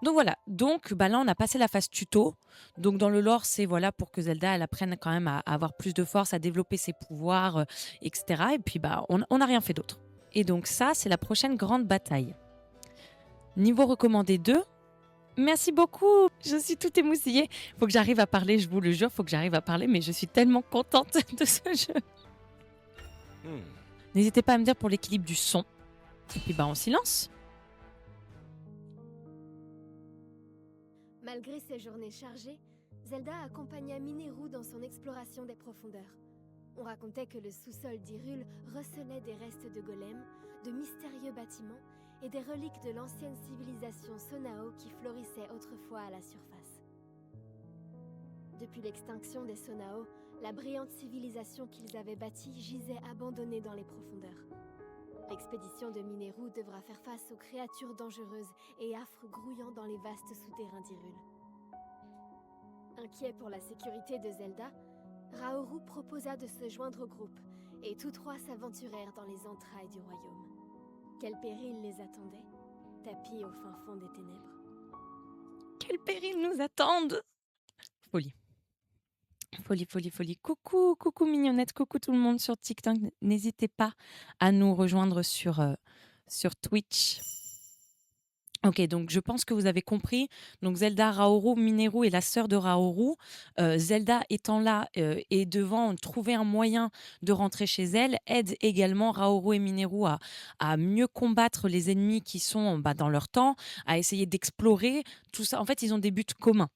Donc voilà, donc bah, là on a passé la phase tuto. Donc dans le lore, c'est voilà pour que Zelda elle apprenne quand même à avoir plus de force, à développer ses pouvoirs, etc. Et puis bah on n'a rien fait d'autre. Et donc ça, c'est la prochaine grande bataille. Niveau recommandé 2. Merci beaucoup, je suis toute émoustillée. Faut que j'arrive à parler, je vous le jure, faut que j'arrive à parler, mais je suis tellement contente de ce jeu. N'hésitez pas à me dire pour l'équilibre du son. Et puis bah on s'y lance. Malgré ses journées chargées, Zelda accompagna Mineru dans son exploration des profondeurs. On racontait que le sous-sol d'Hyrule recelait des restes de golems, de mystérieux bâtiments et des reliques de l'ancienne civilisation Sonao qui florissait autrefois à la surface. Depuis l'extinction des Sonao, la brillante civilisation qu'ils avaient bâtie gisait abandonnée dans les profondeurs. L'expédition de Mineru devra faire face aux créatures dangereuses et affres grouillant dans les vastes souterrains d'Hyrule. Inquiet pour la sécurité de Zelda, Raoru proposa de se joindre au groupe, et tous trois s'aventurèrent dans les entrailles du royaume. Quel péril les attendait, tapis au fin fond des ténèbres. Quels périls nous attendent! Folie. Folie, folie, folie. Coucou, coucou mignonnette, coucou tout le monde sur TikTok. N'hésitez pas à nous rejoindre sur Twitch. Ok, donc je pense que vous avez compris. Donc Zelda, Raoru, Mineru est la sœur de Raoru. Zelda étant là et devant trouver un moyen de rentrer chez elle, aide également Raoru et Mineru à mieux combattre les ennemis qui sont dans leur temps, à essayer d'explorer tout ça. En fait, ils ont des buts communs.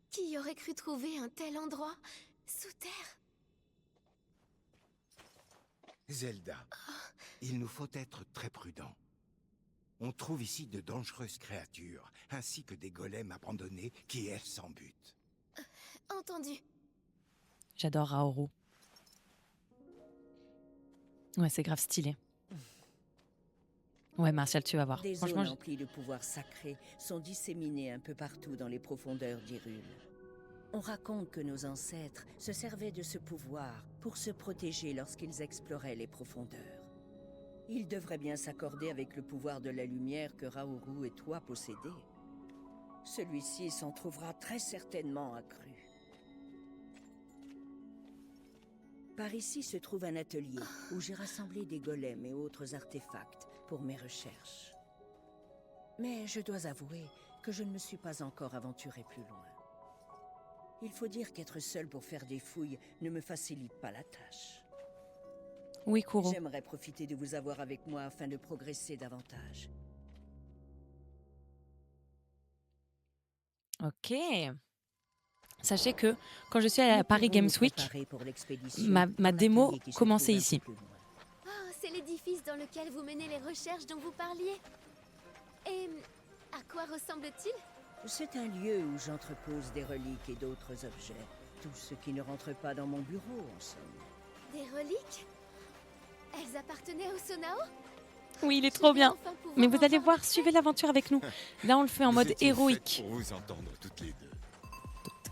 Qui aurait cru trouver un tel endroit sous terre? Zelda, il nous faut être très prudents. On trouve ici de dangereuses créatures, ainsi que des golems abandonnés qui errent sans but. Entendu. J'adore Raoru. Ouais, c'est grave stylé. Ouais, Martial, tu vas voir. Des Franchement, zones emplies de pouvoirs sacrés sont disséminées un peu partout dans les profondeurs d'Hyrule. On raconte que nos ancêtres se servaient de ce pouvoir pour se protéger lorsqu'ils exploraient les profondeurs. Ils devraient bien s'accorder avec le pouvoir de la lumière que Raoru et toi possédez. Celui-ci s'en trouvera très certainement accru. Par ici se trouve un atelier où j'ai rassemblé des golems et autres artefacts pour mes recherches. Mais je dois avouer que je ne me suis pas encore aventuré plus loin. Il faut dire qu'être seul pour faire des fouilles ne me facilite pas la tâche. oui, Kuro. J'aimerais profiter de vous avoir avec moi afin de progresser davantage. Ok. Sachez que quand je suis allée à Paris Games Week, ma démo commençait ici. Oh, c'est l'édifice dans lequel vous menez les recherches dont vous parliez. Et à quoi ressemble-t-il? C'est un lieu où j'entrepose des reliques et d'autres objets. Tout ce qui ne rentre pas dans mon bureau, en somme. Des reliques? Elles appartenaient au Sonao? Oui, il est Je trop vais bien. enfin pouvoir Mais en vous allez voir voir, suivez l'aventure avec nous. Là, on le fait en mode étiez héroïque. faites pour vous entendre toutes les deux.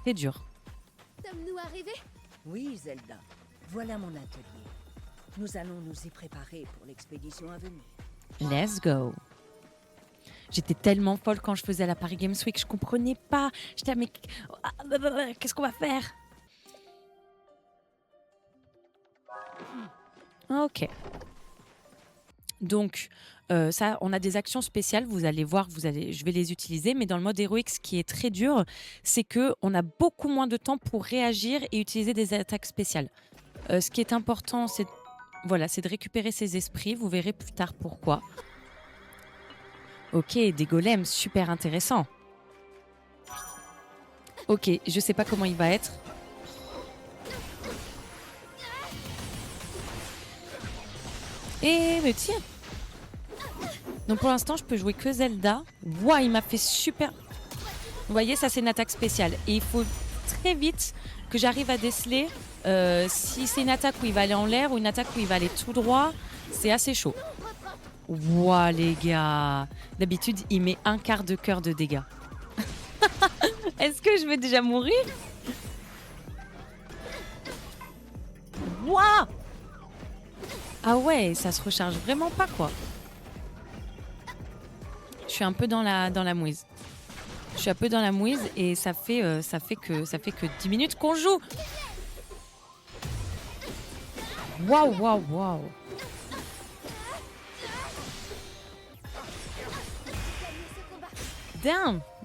Très dur. Sommes-nous arrivés? Oui, Zelda. Voilà mon atelier. Nous allons nous y préparer pour l'expédition à venir. Let's go. J'étais tellement folle quand je faisais la Paris Games Week, je comprenais pas. J'étais là, mais qu'est-ce qu'on va faire? Ok. Donc, ça, on a des actions spéciales. Vous allez voir, je vais les utiliser. Mais dans le mode héroïque, ce qui est très dur, c'est que on a beaucoup moins de temps pour réagir et utiliser des attaques spéciales. Ce qui est important, c'est de récupérer ses esprits. Vous verrez plus tard pourquoi. Ok, des golems, super intéressant. Ok, je sais pas comment il va être. Et me tire. Donc pour l'instant, je peux jouer que Zelda. Ouah, il m'a fait super... Vous voyez, ça c'est une attaque spéciale. Et il faut très vite que j'arrive à déceler si c'est une attaque où il va aller en l'air ou une attaque où il va aller tout droit. C'est assez chaud. Ouah, les gars. D'habitude, il met un quart de cœur de dégâts. Est-ce que je vais déjà mourir? Ouah! Ah ouais, ça se recharge vraiment pas, quoi. Je suis un peu dans la mouise. Je suis un peu dans la mouise et ça fait que 10 minutes qu'on joue. Waouh, waouh, waouh.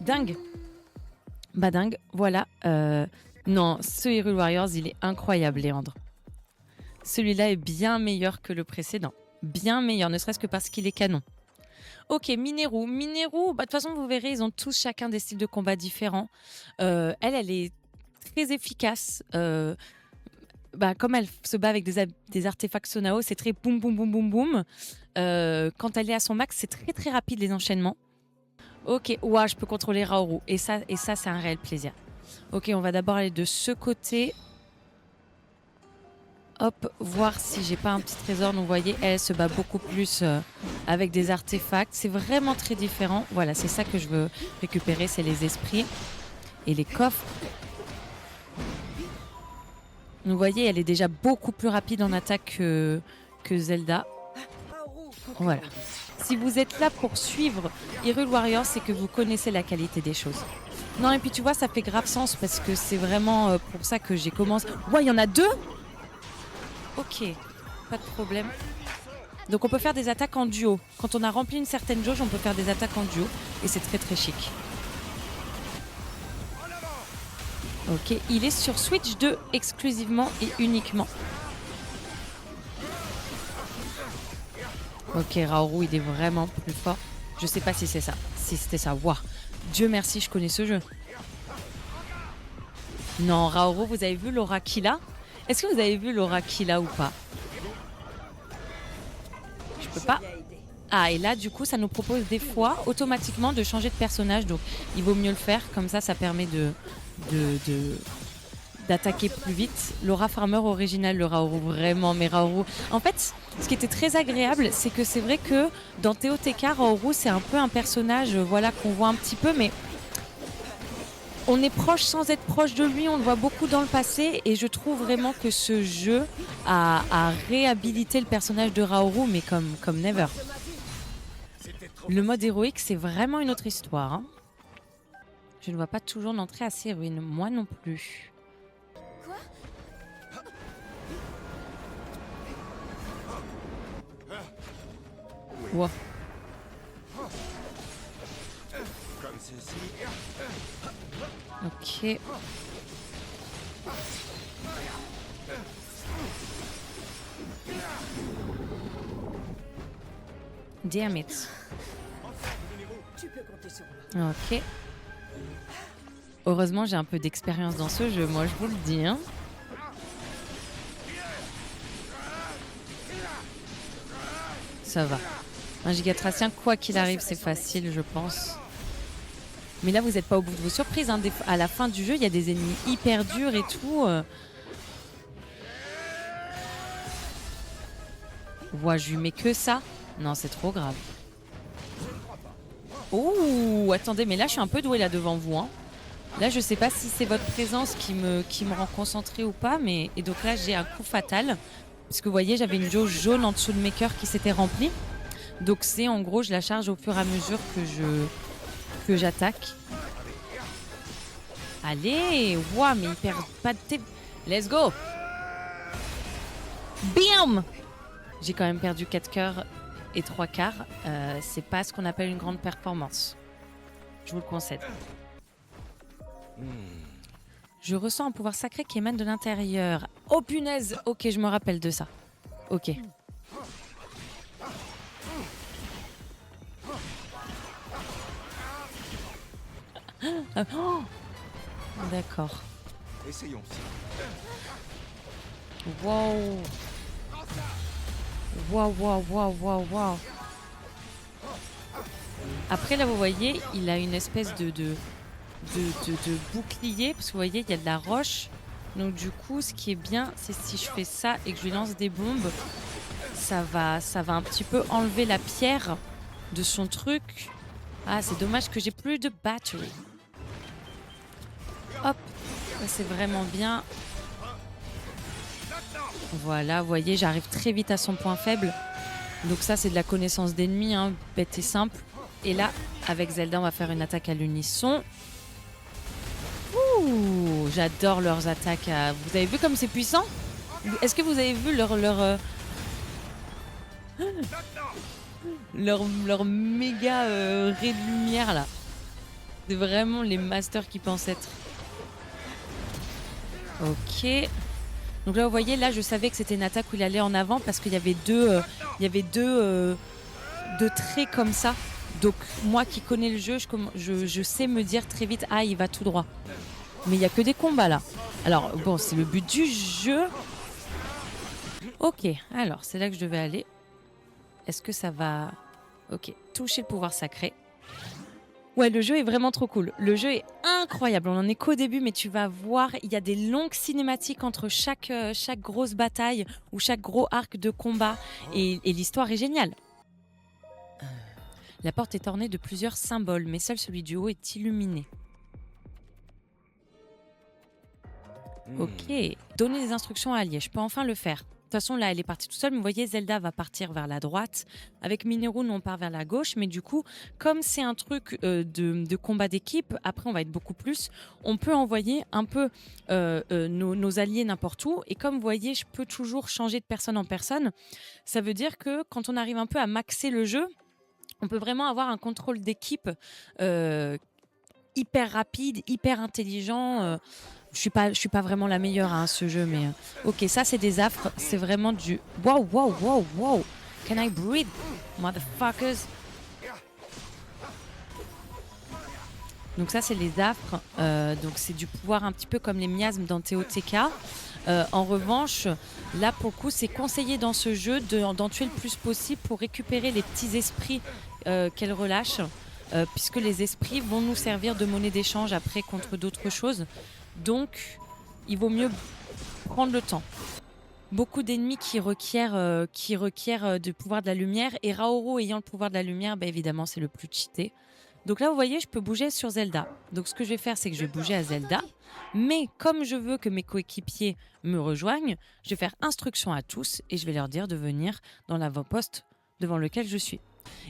Dingue. Bah dingue, voilà. Non, ce Hyrule Warriors, il est incroyable, Léandre. Celui-là est bien meilleur que le précédent. Bien meilleur, ne serait-ce que parce qu'il est canon. Ok, Mineru, bah, de toute façon, vous verrez, ils ont tous chacun des styles de combat différents. Elle est très efficace. Comme elle se bat avec des artefacts Sonao, c'est très boum, boum, boum, boum, boum. Quand elle est à son max, c'est très, très rapide, les enchaînements. Ok, ouah, je peux contrôler Raoru. Et ça c'est un réel plaisir. Ok, on va d'abord aller de ce côté. Hop, voir si j'ai pas un petit trésor. Donc, vous voyez, elle se bat beaucoup plus avec des artefacts. C'est vraiment très différent. Voilà, c'est ça que je veux récupérer, c'est les esprits et les coffres. Donc, vous voyez, elle est déjà beaucoup plus rapide en attaque que Zelda. Voilà. Si vous êtes là pour suivre Hyrule Warriors, c'est que vous connaissez la qualité des choses. Non, et puis tu vois, ça fait grave sens parce que c'est vraiment pour ça que j'ai commencé. Ouais, il y en a 2 ? Ok, pas de problème. Donc on peut faire des attaques en duo. Quand on a rempli une certaine jauge, on peut faire des attaques en duo. Et c'est très très chic. Ok, il est sur Switch 2 exclusivement et uniquement. Ok, Raoru, il est vraiment plus fort. Je sais pas si c'est ça. Si c'était ça, waouh. Dieu merci, je connais ce jeu. Non, Raoru, vous avez vu l'aura qu'il a ? Est-ce que vous avez vu l'aura qu'il a ou pas ? Je peux pas. Ah, et là, du coup, ça nous propose des fois automatiquement de changer de personnage. Donc, il vaut mieux le faire. Comme ça permet d'attaquer plus vite. L'aura farmer original, le Raoru, vraiment. Mais Raoru... En fait, ce qui était très agréable, c'est que c'est vrai que dans TOTK, Raoru, c'est un peu un personnage qu'on voit un petit peu, mais on est proche sans être proche de lui. On le voit beaucoup dans le passé. Et je trouve vraiment que ce jeu a réhabilité le personnage de Raoru, mais comme never. Le mode héroïque, c'est vraiment une autre histoire. Hein. Je ne vois pas toujours d'entrée à ces ruines. Moi non plus. Quoi? Wow. Comme ceci. Ok. Damn it. Tu peux compter sur moi. Ok. Heureusement, j'ai un peu d'expérience dans ce jeu, moi je vous le dis. Hein. Ça va. Un gigatracien, quoi qu'il arrive, c'est facile, je pense. Mais là, vous n'êtes pas au bout de vos surprises. Hein. À la fin du jeu, il y a des ennemis hyper durs et tout. Ouais, je lui mets que ça. Non, c'est trop grave. Oh, attendez, mais là, je suis un peu douée là devant vous. Hein. Là, je sais pas si c'est votre présence qui me rend concentrée ou pas. Mais... Et donc là, j'ai un coup fatal. Parce que vous voyez, j'avais une jauge jaune en dessous de mes cœurs qui s'était remplie. Donc c'est en gros, je la charge au fur et à mesure que j'attaque. Allez, waouh, mais il perd pas de thé. Let's go. Bam. J'ai quand même perdu 4 cœurs et 3 quarts. C'est pas ce qu'on appelle une grande performance. Je vous le concède. Je ressens un pouvoir sacré qui émane de l'intérieur. Oh punaise. Ok, je me rappelle de ça. Ok. Oh, d'accord. Essayons. Wow. Waouh, waouh, waouh, waouh, waouh. Après, là, vous voyez, il a une espèce de bouclier. Parce que vous voyez, il y a de la roche. Donc, du coup, ce qui est bien, c'est si je fais ça et que je lui lance des bombes, ça va un petit peu enlever la pierre de son truc. Ah, c'est dommage que j'ai plus de battery. Hop, ça c'est vraiment bien. Voilà, vous voyez, j'arrive très vite à son point faible. Donc ça, c'est de la connaissance d'ennemis, hein, bête et simple. Et là, avec Zelda, on va faire une attaque à l'unisson. Ouh, j'adore leurs attaques. Vous avez vu comme c'est puissant? Est-ce que vous avez vu leur méga ray de lumière là? C'est vraiment les masters qui pensent être. Ok. Donc là, vous voyez, là, je savais que c'était une attaque où il allait en avant parce qu'il y avait deux traits comme ça. Donc moi qui connais le jeu, je sais me dire très vite, ah, il va tout droit. Mais il n'y a que des combats là. Alors bon, c'est le but du jeu. Ok, alors c'est là que je devais aller. Est-ce que ça va... Ok, toucher le pouvoir sacré. Ouais, le jeu est vraiment trop cool. Le jeu est incroyable. On en est qu'au début, mais tu vas voir, il y a des longues cinématiques entre chaque grosse bataille ou chaque gros arc de combat. Et l'histoire est géniale. La porte est ornée de plusieurs symboles, mais seul celui du haut est illuminé. Ok. Donner des instructions à Allier. Je peux enfin le faire. De toute façon, là, elle est partie toute seule. Mais vous voyez, Zelda va partir vers la droite. Avec Mineru, nous, on part vers la gauche. Mais du coup, comme c'est un truc de combat d'équipe, après, on va être beaucoup plus. On peut envoyer un peu nos alliés n'importe où. Et comme vous voyez, je peux toujours changer de personne en personne. Ça veut dire que quand on arrive un peu à maxer le jeu, on peut vraiment avoir un contrôle d'équipe hyper rapide, hyper intelligent. Je suis pas vraiment la meilleure à ce jeu, mais ok, ça c'est des affres, c'est vraiment du wow, wow, wow, wow. Can I breathe, motherfuckers? Donc ça c'est les affres, donc c'est du pouvoir un petit peu comme les miasmes dans TOTK. En revanche, là pour le coup, c'est conseillé dans ce jeu d'en tuer le plus possible pour récupérer les petits esprits qu'elle relâche, puisque les esprits vont nous servir de monnaie d'échange après contre d'autres choses. Donc, il vaut mieux prendre le temps. Beaucoup d'ennemis qui requièrent du pouvoir de la lumière. Et Raoru ayant le pouvoir de la lumière, bah évidemment, c'est le plus cheaté. Donc là, vous voyez, je peux bouger sur Zelda. Donc ce que je vais faire, c'est que je vais bouger à Zelda. Mais comme je veux que mes coéquipiers me rejoignent, je vais faire instruction à tous et je vais leur dire de venir dans l'avant-poste devant lequel je suis.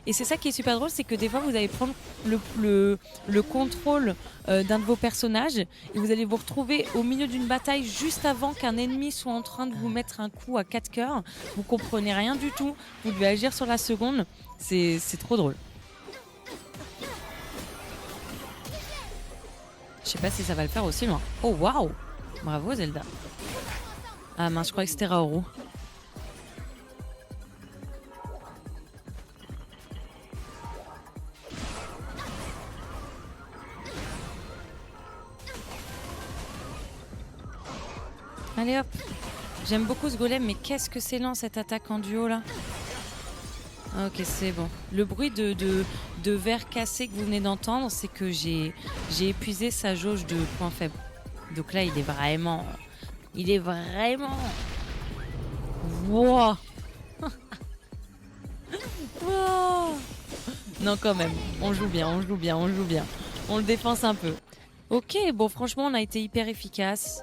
Et c'est ça qui est super drôle, c'est que des fois vous allez prendre le contrôle d'un de vos personnages et vous allez vous retrouver au milieu d'une bataille juste avant qu'un ennemi soit en train de vous mettre un coup à 4 cœurs. Vous comprenez rien du tout, vous devez agir sur la seconde, c'est trop drôle. Je sais pas si ça va le faire aussi loin. Oh waouh! Bravo Zelda. Ah mince, je croyais que c'était Raoru. Allez hop. J'aime beaucoup ce golem, mais qu'est-ce que c'est lent cette attaque en duo là. Ok, c'est bon. Le bruit de verre cassé que vous venez d'entendre, c'est que j'ai épuisé sa jauge de points faibles. Donc là, il est vraiment... Wow. Wow. Non, quand même. On joue bien. On le défense un peu. Ok, bon, franchement, on a été hyper efficace.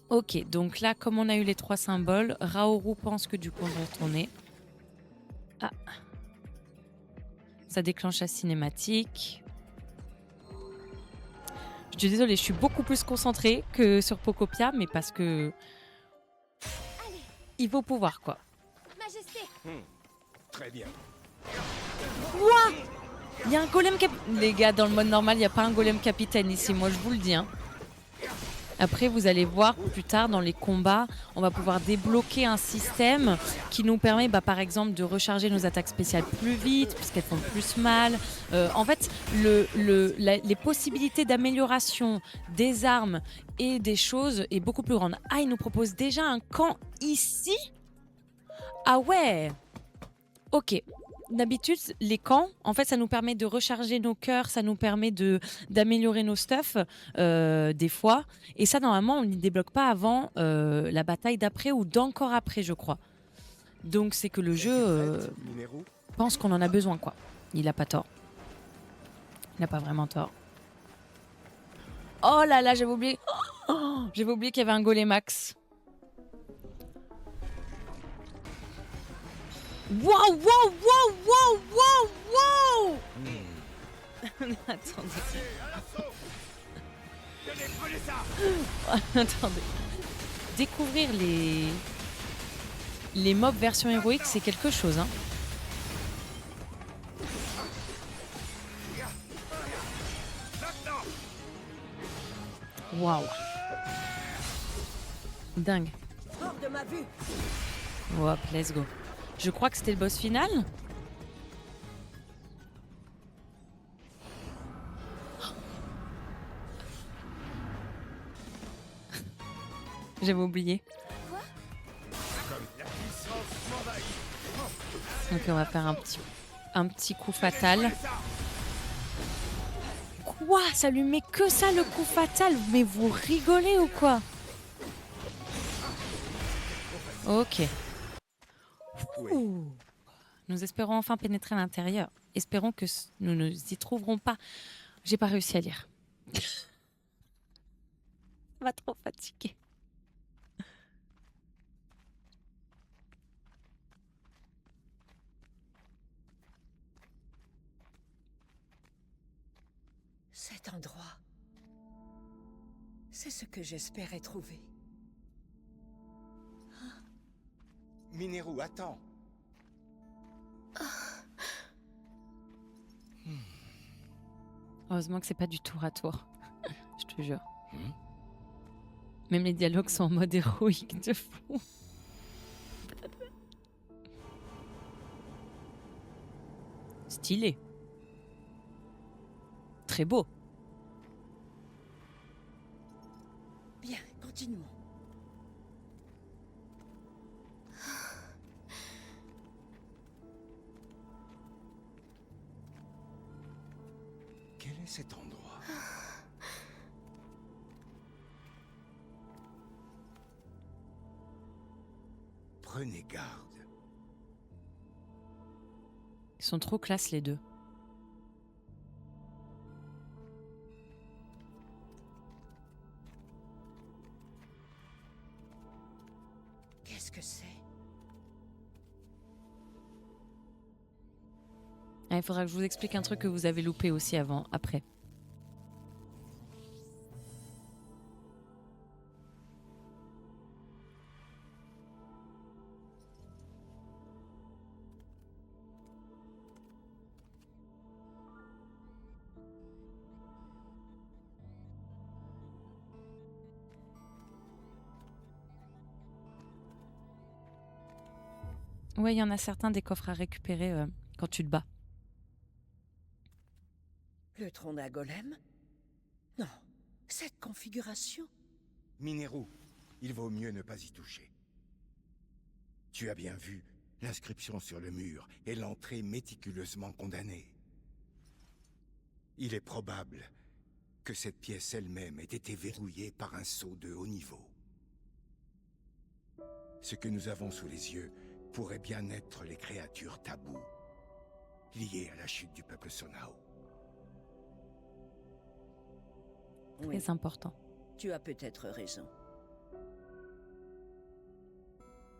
Ok, donc là, comme on a eu les 3 symboles, Raoru pense que du coup, on va retourner. Ah. Ça déclenche la cinématique. Je suis désolée, je suis beaucoup plus concentrée que sur Pocopia, mais parce que... il faut pouvoir, quoi. Majesté. Très bien. Quoi? Il y a un golem capitaine. Les gars, dans le mode normal, il n'y a pas un golem capitaine ici, moi je vous le dis. Hein. Après, vous allez voir plus tard dans les combats, on va pouvoir débloquer un système qui nous permet, par exemple, de recharger nos attaques spéciales plus vite, puisqu'elles font plus mal. En fait, les possibilités d'amélioration des armes et des choses est beaucoup plus grande. Ah, il nous propose déjà un camp ici? Ah ouais. Ok. d'habitude, les camps, en fait, ça nous permet de recharger nos cœurs, ça nous permet d'améliorer nos stuff, des fois. Et ça, normalement, on ne les débloque pas avant la bataille d'après ou d'encore après, je crois. Donc, c'est que le jeu Mineru, pense qu'on en a besoin, quoi. Il a pas tort. Il n'a pas vraiment tort. Oh là là, j'avais oublié. Oh, j'avais oublié qu'il y avait un Golemax. Wow, wow, wow, wow, wow, wow. Attendez. Attendez. Découvrir les mobs version héroïque, c'est quelque chose, hein. Waouh. Dingue. Hors de ma vue. Hop, let's go. Je crois que c'était le boss final. J'avais oublié. Donc on va faire un petit coup fatal. Quoi? Ça lui met que ça le coup fatal? Mais vous rigolez ou quoi? Ok. Ouh. Nous espérons enfin pénétrer à l'intérieur. Espérons que nous ne nous y trouverons pas. J'ai pas réussi à lire. Ça va trop fatiguer. Cet endroit, c'est ce que j'espérais trouver. Mineru, attends. Heureusement que c'est pas du tour à tour. Je te jure. Même les dialogues sont en mode héroïque de fou. Stylé. Très beau. Bien, continuons. Quel est cet endroit? Prenez garde. Ils sont trop classe les deux. Qu'est-ce que c'est? Ah, il faudra que je vous explique un truc que vous avez loupé aussi après. Ouais, il y en a certains des coffres à récupérer quand tu te bats. Le tronc d'un golem? Non, cette configuration? Mineru, il vaut mieux ne pas y toucher. Tu as bien vu l'inscription sur le mur et l'entrée méticuleusement condamnée. Il est probable que cette pièce elle-même ait été verrouillée par un sceau de haut niveau. Ce que nous avons sous les yeux pourrait bien être les créatures taboues, liées à la chute du peuple Sonao. Oui, Très important. tu as peut-être raison.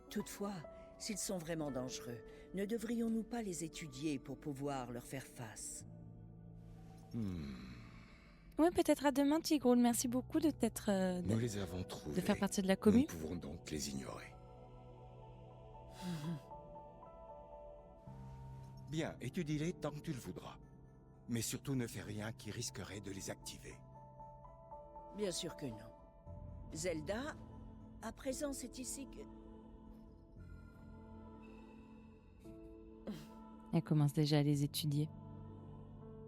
Toutefois, s'ils sont vraiment dangereux, ne devrions-nous pas les étudier pour pouvoir leur faire face? Ouais, peut-être à demain, Tigroul. Merci beaucoup de t'être Nous les avons trouvés. de faire partie de la Nous commu. ne pouvons donc les ignorer. Bien, étudie-les tant que tu le voudras. Mais surtout ne fais rien qui risquerait de les activer. Bien sûr que non. Zelda, à présent c'est ici que... Elle commence déjà à les étudier.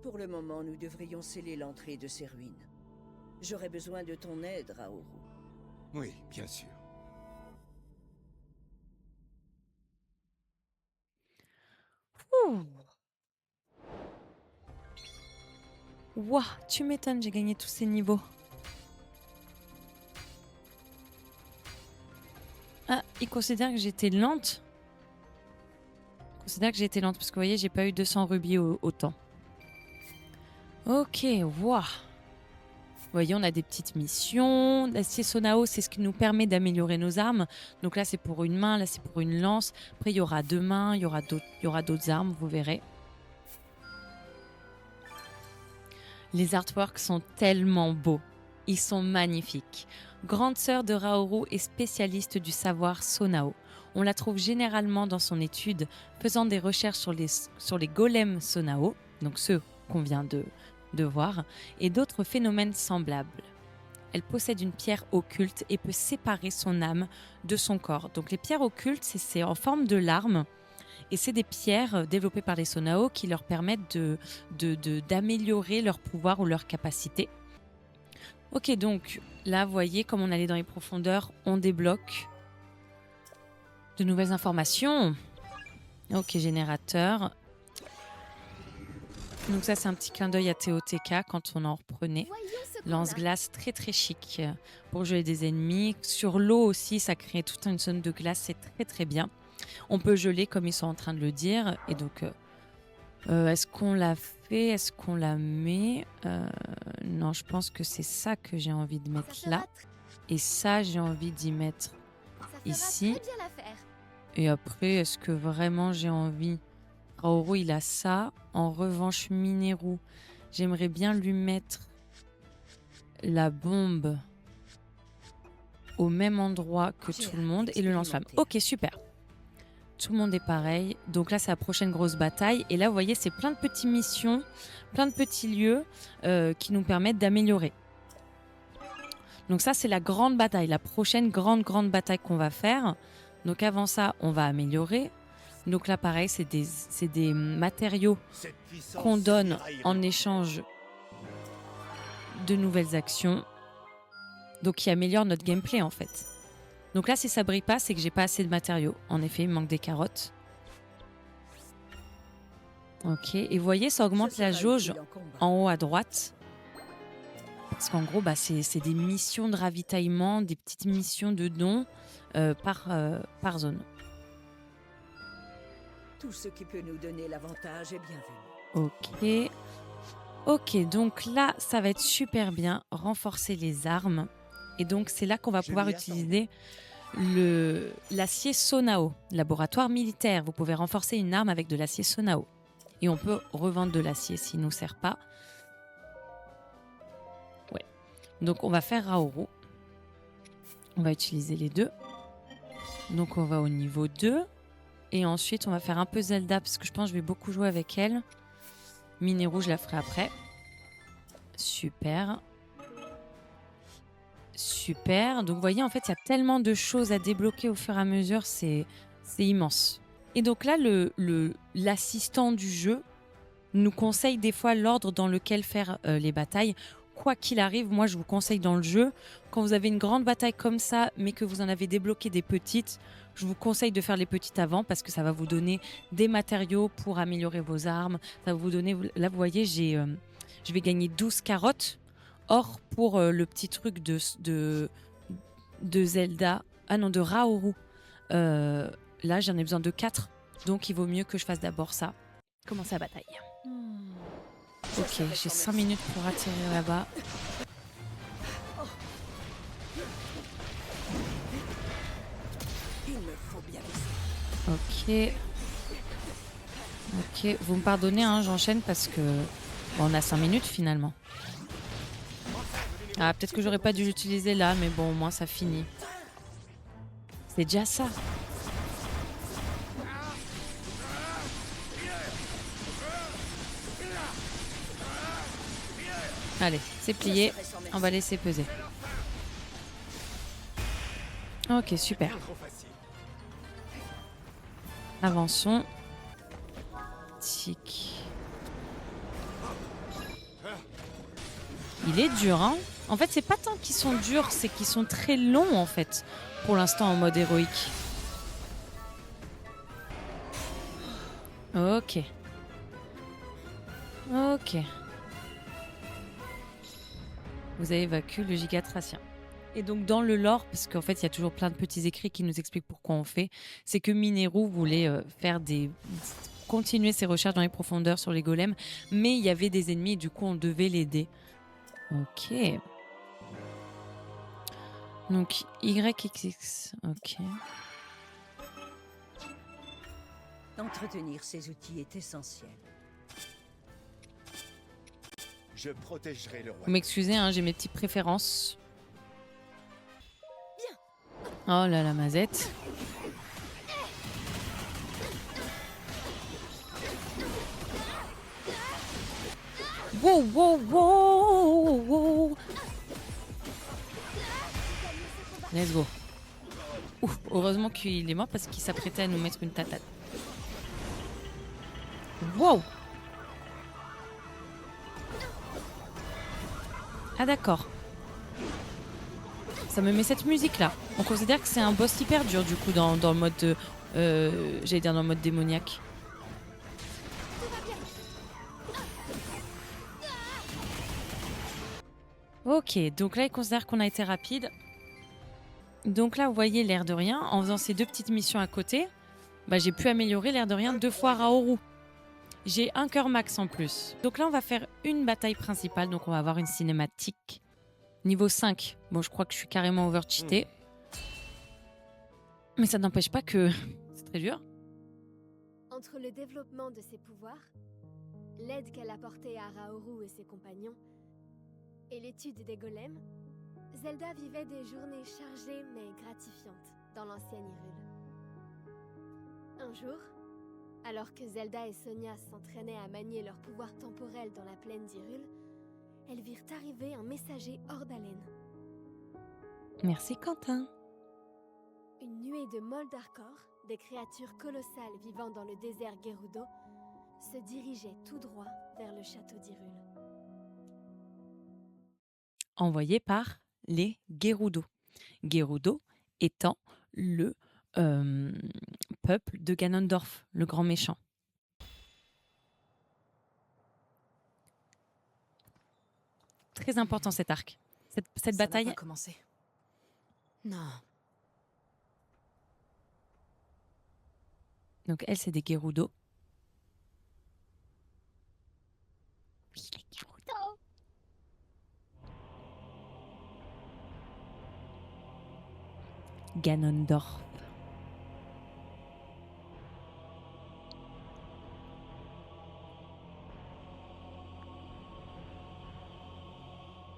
Pour le moment, nous devrions sceller l'entrée de ces ruines. J'aurais besoin de ton aide, Raoru. Oui, bien sûr. Ouh. Ouah, tu m'étonnes, j'ai gagné tous ces niveaux. Ah, il considère que j'étais lente. Il considère que j'étais lente parce que vous voyez, j'ai pas eu 200 rubis autant. Ok, waouh. Vous voyez, on a des petites missions. L'acier Sonao, c'est ce qui nous permet d'améliorer nos armes. Donc là, c'est pour une main, là, c'est pour une lance. Après, il y aura 2 mains, il y aura d'autres armes, vous verrez. Les artworks sont tellement beaux. Ils sont magnifiques. Grande sœur de Raoru et spécialiste du savoir Sonao. On la trouve généralement dans son étude, faisant des recherches sur les golems Sonao, donc ceux qu'on vient de voir, et d'autres phénomènes semblables. Elle possède une pierre occulte et peut séparer son âme de son corps. Donc les pierres occultes, c'est en forme de larmes, et c'est des pierres développées par les Sonao qui leur permettent d'améliorer leur pouvoir ou leur capacité. Ok, donc là, vous voyez, comme on allait dans les profondeurs, on débloque de nouvelles informations. Ok, générateur. Donc ça, c'est un petit clin d'œil à TOTK quand on en reprenait. Voyons ce qu'on a. Lance-glace très très chic pour geler des ennemis. Sur l'eau aussi, ça crée toute une zone de glace, c'est très très bien. On peut geler comme ils sont en train de le dire. Et donc, est-ce qu'on l'a fait? Est-ce qu'on la met? Non, je pense que c'est ça que j'ai envie de mettre Ça là. fera Et ça, j'ai envie d'y mettre ça fera ici. très bien l'affaire. Et après, est-ce que vraiment j'ai envie? Raoru, il a ça. En revanche, Mineru, j'aimerais bien lui mettre la bombe au même endroit que J'ai tout le hâte monde et le lance-flamme. d'expérimenter. Ok, super. Tout le monde est pareil. Donc là, c'est la prochaine grosse bataille. Et là, vous voyez, c'est plein de petites missions, plein de petits lieux qui nous permettent d'améliorer. Donc ça, c'est la grande bataille, la prochaine grande bataille qu'on va faire. Donc avant ça, on va améliorer. Donc là, pareil, c'est des matériaux qu'on donne en échange de nouvelles actions. Donc qui améliorent notre gameplay en fait. Donc là, si ça brille pas, c'est que j'ai pas assez de matériaux. En effet, il manque des carottes. Ok, et vous voyez, ça augmente Ce la sera jauge utile en combat. en haut à droite. Parce qu'en gros, c'est des missions de ravitaillement, des petites missions de dons par zone. Tout ce qui peut nous donner l'avantage est bienvenu. Ok. Ok, donc là, ça va être super bien. Renforcer les armes. Et donc, c'est là qu'on va Je pouvoir m'y attends. utiliser l'acier Sonao, laboratoire militaire. Vous pouvez renforcer une arme avec de l'acier Sonao. Et on peut revendre de l'acier s'il ne nous sert pas. Ouais. Donc, on va faire Raoru. On va utiliser les deux. Donc, on va au niveau 2. Et ensuite, on va faire un peu Zelda, parce que je pense que je vais beaucoup jouer avec elle. Mineru, je la ferai après. Super. Super. Donc, vous voyez, en fait, il y a tellement de choses à débloquer au fur et à mesure. C'est immense. Et donc là, l'assistant du jeu nous conseille des fois l'ordre dans lequel faire les batailles. Quoi qu'il arrive, moi, je vous conseille dans le jeu, quand vous avez une grande bataille comme ça, mais que vous en avez débloqué des petites, je vous conseille de faire les petites avant parce que ça va vous donner des matériaux pour améliorer vos armes. Ça va vous donner... Là, vous voyez, je vais gagner 12 carottes. Or, pour le petit truc de Zelda... Ah non, de Raoru. Là, j'en ai besoin de 4. Donc, il vaut mieux que je fasse d'abord ça. Commencer la bataille. Ok, j'ai 5 minutes pour atterrir là-bas. Il me faut bien laisser. Ok. Ok, vous me pardonnez, hein, j'enchaîne parce que bon, on a 5 minutes finalement. Ah, peut-être que j'aurais pas dû l'utiliser là, mais bon, au moins ça finit. C'est déjà ça. Allez, c'est plié. On va laisser peser. Ok, super. Avançons. Tic. Il est dur, hein. En fait, c'est pas tant qu'ils sont durs, c'est qu'ils sont très longs, en fait, pour l'instant en mode héroïque. Ok. Ok. Vous avez vaincu le gigatracien. Et donc dans le lore, parce qu'en fait il y a toujours plein de petits écrits qui nous expliquent pourquoi on fait, c'est que Mineru voulait continuer ses recherches dans les profondeurs sur les golems, mais il y avait des ennemis et du coup on devait l'aider. Ok. Donc YXX. Ok. Entretenir ces outils est essentiel. Je protégerai le roi. Vous m'excusez, hein, j'ai mes petites préférences. Oh là la mazette. Wow, wow, wow, wow. Let's go. Ouf, heureusement qu'il est mort parce qu'il s'apprêtait à nous mettre une tatate. Wow. Ah d'accord. Ça me met cette musique là. On considère que c'est un boss hyper dur du coup dans le mode j'allais dire dans le mode démoniaque. Ok, donc là il considère qu'on a été rapide. Donc là vous voyez l'air de rien, en faisant ces 2 petites missions à côté, bah, j'ai pu améliorer l'air de rien 2 fois Raoru. J'ai un cœur max en plus. Donc là on va faire une bataille principale, donc on va avoir une cinématique. Niveau 5, bon je crois que je suis carrément over-cheaté. Mais ça n'empêche pas que c'est très dur. Entre le développement de ses pouvoirs, l'aide qu'elle apportait à Raoru et ses compagnons, et l'étude des golems, Zelda vivait des journées chargées mais gratifiantes dans l'ancienne Hyrule. Un jour, alors que Zelda et Sonia s'entraînaient à manier leur pouvoir temporel dans la plaine d'Hyrule, elles virent arriver un messager hors d'haleine. Merci Quentin. Une nuée de Moldarkor, des créatures colossales vivant dans le désert Gerudo, se dirigeait tout droit vers le château d'Hyrule. Envoyé par les Gerudo. Gerudo étant le peuple de Ganondorf, le grand méchant. Très important cet arc. Cette bataille. Ça n'a pas commencé. Non. Donc elle, c'est des Gerudo. Oui, les Gerudo. Ganondorf.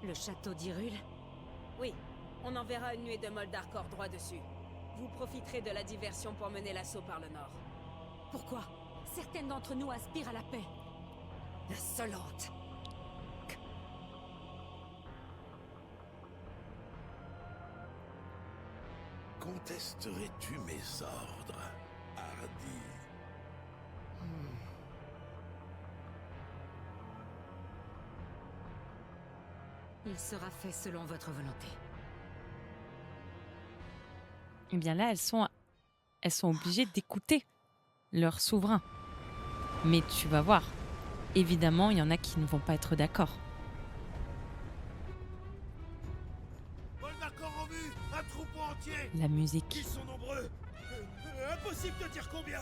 Le château d'Hyrule? Oui, on enverra une nuée de Moldarkor droit dessus. Vous profiterez de la diversion pour mener l'assaut par le nord. Pourquoi? Certaines d'entre nous aspirent à la paix. Insolente! Contesterais-tu mes ordres, Hardy? Il sera fait selon votre volonté. Eh bien là, elles sont obligées d'écouter leur souverain. Mais tu vas voir, évidemment, il y en a qui ne vont pas être d'accord. Moldarkor en vue! Un troupeau entier! La musique. Ils sont nombreux! Impossible de dire combien!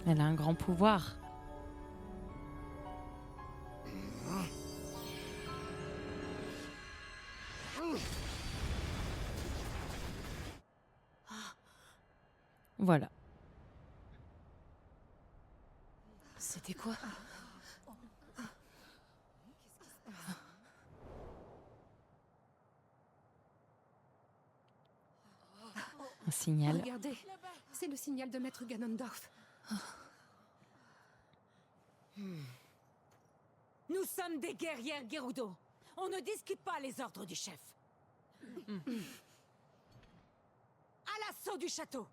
Elle a un grand pouvoir. Voilà. C'était quoi? Un signal. Regardez, c'est le signal de Maître Ganondorf. Nous sommes des guerrières Gerudo. On ne discute pas les ordres du chef. À l'assaut du château.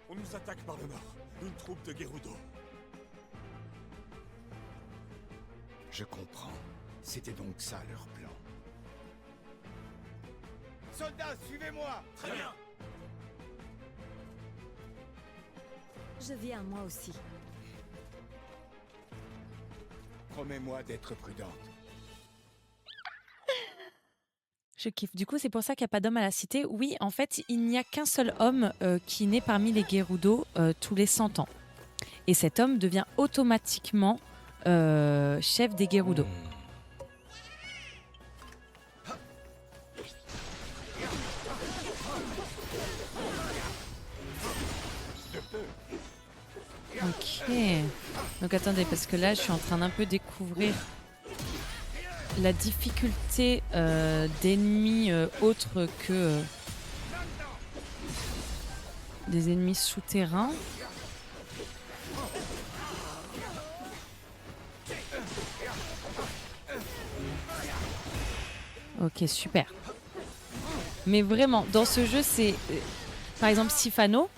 On nous attaque par le nord. Une troupe de Gerudo. Je comprends. C'était donc ça leur plan. Soldats, suivez-moi! Très bien. Je viens moi aussi. Promets-moi d'être prudente. Je kiffe. Du coup, c'est pour ça qu'il n'y a pas d'homme à la cité. Oui, en fait, il n'y a qu'un seul homme qui naît parmi les Gerudo tous les 100 ans. Et cet homme devient automatiquement chef des Gerudo. Ok. Donc attendez, parce que là, je suis en train d'un peu découvrir la difficulté d'ennemis autres que des ennemis souterrains. Ok, super. Mais vraiment, dans ce jeu, c'est... par exemple, Sifano,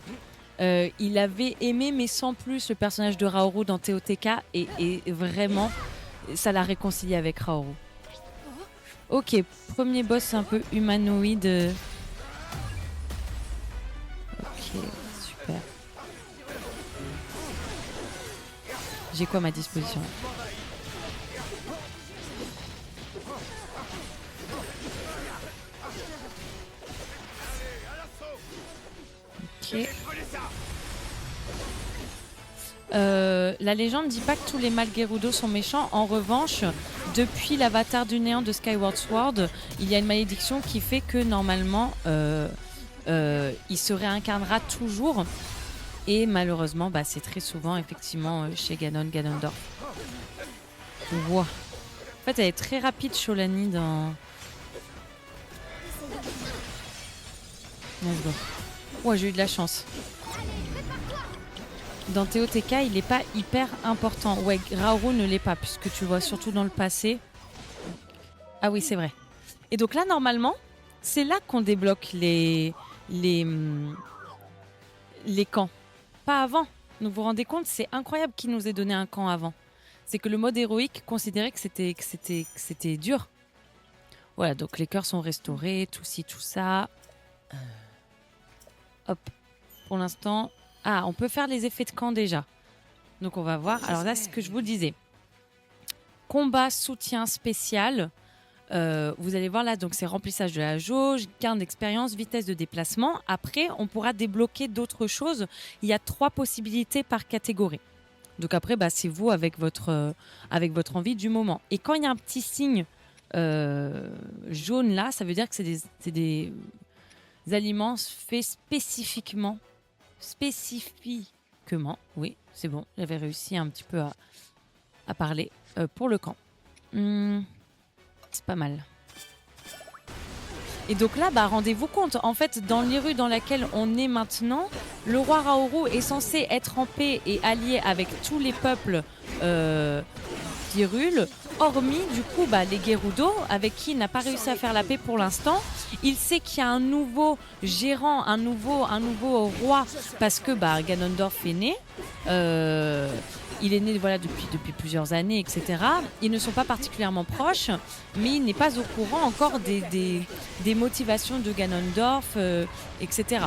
il avait aimé, mais sans plus, le personnage de Raoru dans TOTK. Et vraiment, ça l'a réconcilié avec Raoru. Ok, premier boss un peu humanoïde. Ok, super. J'ai quoi à ma disposition? Ok. La légende dit pas que tous les mâles Gerudo sont méchants. En revanche, depuis l'avatar du néant de Skyward Sword, il y a une malédiction qui fait que normalement, il se réincarnera toujours. Et malheureusement, bah, c'est très souvent effectivement chez Ganondorf. Wow. En fait, elle est très rapide, Sholani, dans... Let's go. Ouais, j'ai eu de la chance. Dans TOTK, il n'est pas hyper important. Ouais, Raoru ne l'est pas, puisque tu le vois surtout dans le passé. Ah oui, c'est vrai. Et donc là, normalement, c'est là qu'on débloque les camps. Pas avant. Donc vous vous rendez compte, c'est incroyable qu'il nous ait donné un camp avant. C'est que le mode héroïque considérait que c'était dur. Voilà, donc les cœurs sont restaurés, tout ci, tout ça. Hop. Pour l'instant... Ah, on peut faire les effets de camp déjà. Donc on va voir. Alors là, c'est ce que je vous disais. Combat, soutien spécial. Vous allez voir là, donc c'est remplissage de la jauge, gain d'expérience, vitesse de déplacement. Après, on pourra débloquer d'autres choses. Il y a 3 possibilités par catégorie. Donc après, bah, c'est vous avec votre envie du moment. Et quand il y a un petit signe jaune là, ça veut dire que c'est des aliments faits spécifiquement, oui, c'est bon, j'avais réussi un petit peu à parler pour le camp. C'est pas mal. Et donc là, bah, rendez-vous compte, en fait, dans l'Hyrule dans laquelle on est maintenant, le roi Raoru est censé être en paix et allié avec tous les peuples d'Hyrule, hormis du coup bah, les Gerudo, avec qui il n'a pas réussi à faire la paix pour l'instant. Il sait qu'il y a un nouveau gérant, un nouveau roi, parce que bah, Ganondorf est né. Il est né voilà, depuis plusieurs années, etc. Ils ne sont pas particulièrement proches, mais il n'est pas au courant encore des motivations de Ganondorf, etc.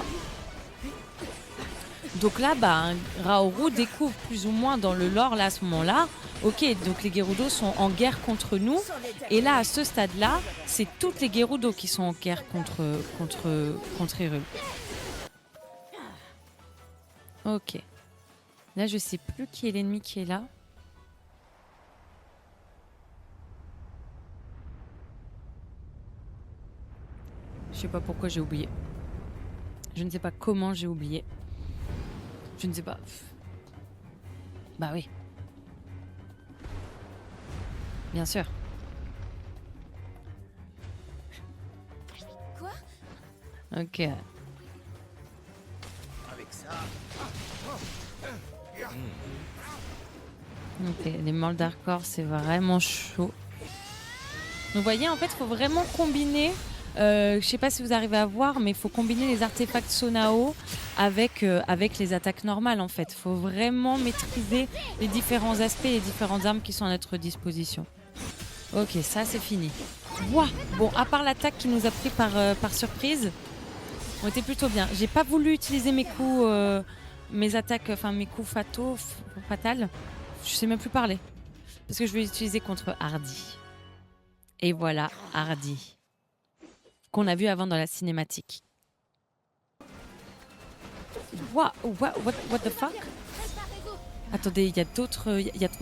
Donc là, bah, Raoru découvre plus ou moins dans le lore là, à ce moment-là, ok, donc les Gerudo sont en guerre contre nous. Et là, à ce stade-là, c'est toutes les Gerudo qui sont en guerre contre Hyrule. Ok. Là, je sais plus qui est l'ennemi qui est là. Je sais pas pourquoi j'ai oublié. Je ne sais pas comment j'ai oublié. Je ne sais pas. Bah oui. Bien sûr. Quoi? Ok. Avec ça, Ok, les Moldarkor, c'est vraiment chaud. Donc vous voyez, en fait, il faut vraiment combiner. Je sais pas si vous arrivez à voir, mais il faut combiner les artefacts Sonao avec les attaques normales, en fait. Il faut vraiment maîtriser les différents aspects et les différentes armes qui sont à notre disposition. Ok, ça, c'est fini. Ouah, bon, à part l'attaque qui nous a pris par surprise, on était plutôt bien. J'ai pas voulu utiliser mes coups, mes attaques, enfin mes coups fatals. Je sais même plus parler. Parce que je vais l'utiliser contre Hardy. Et voilà, Hardy. Qu'on a vu avant dans la cinématique. What the fuck? Attendez, il y a trop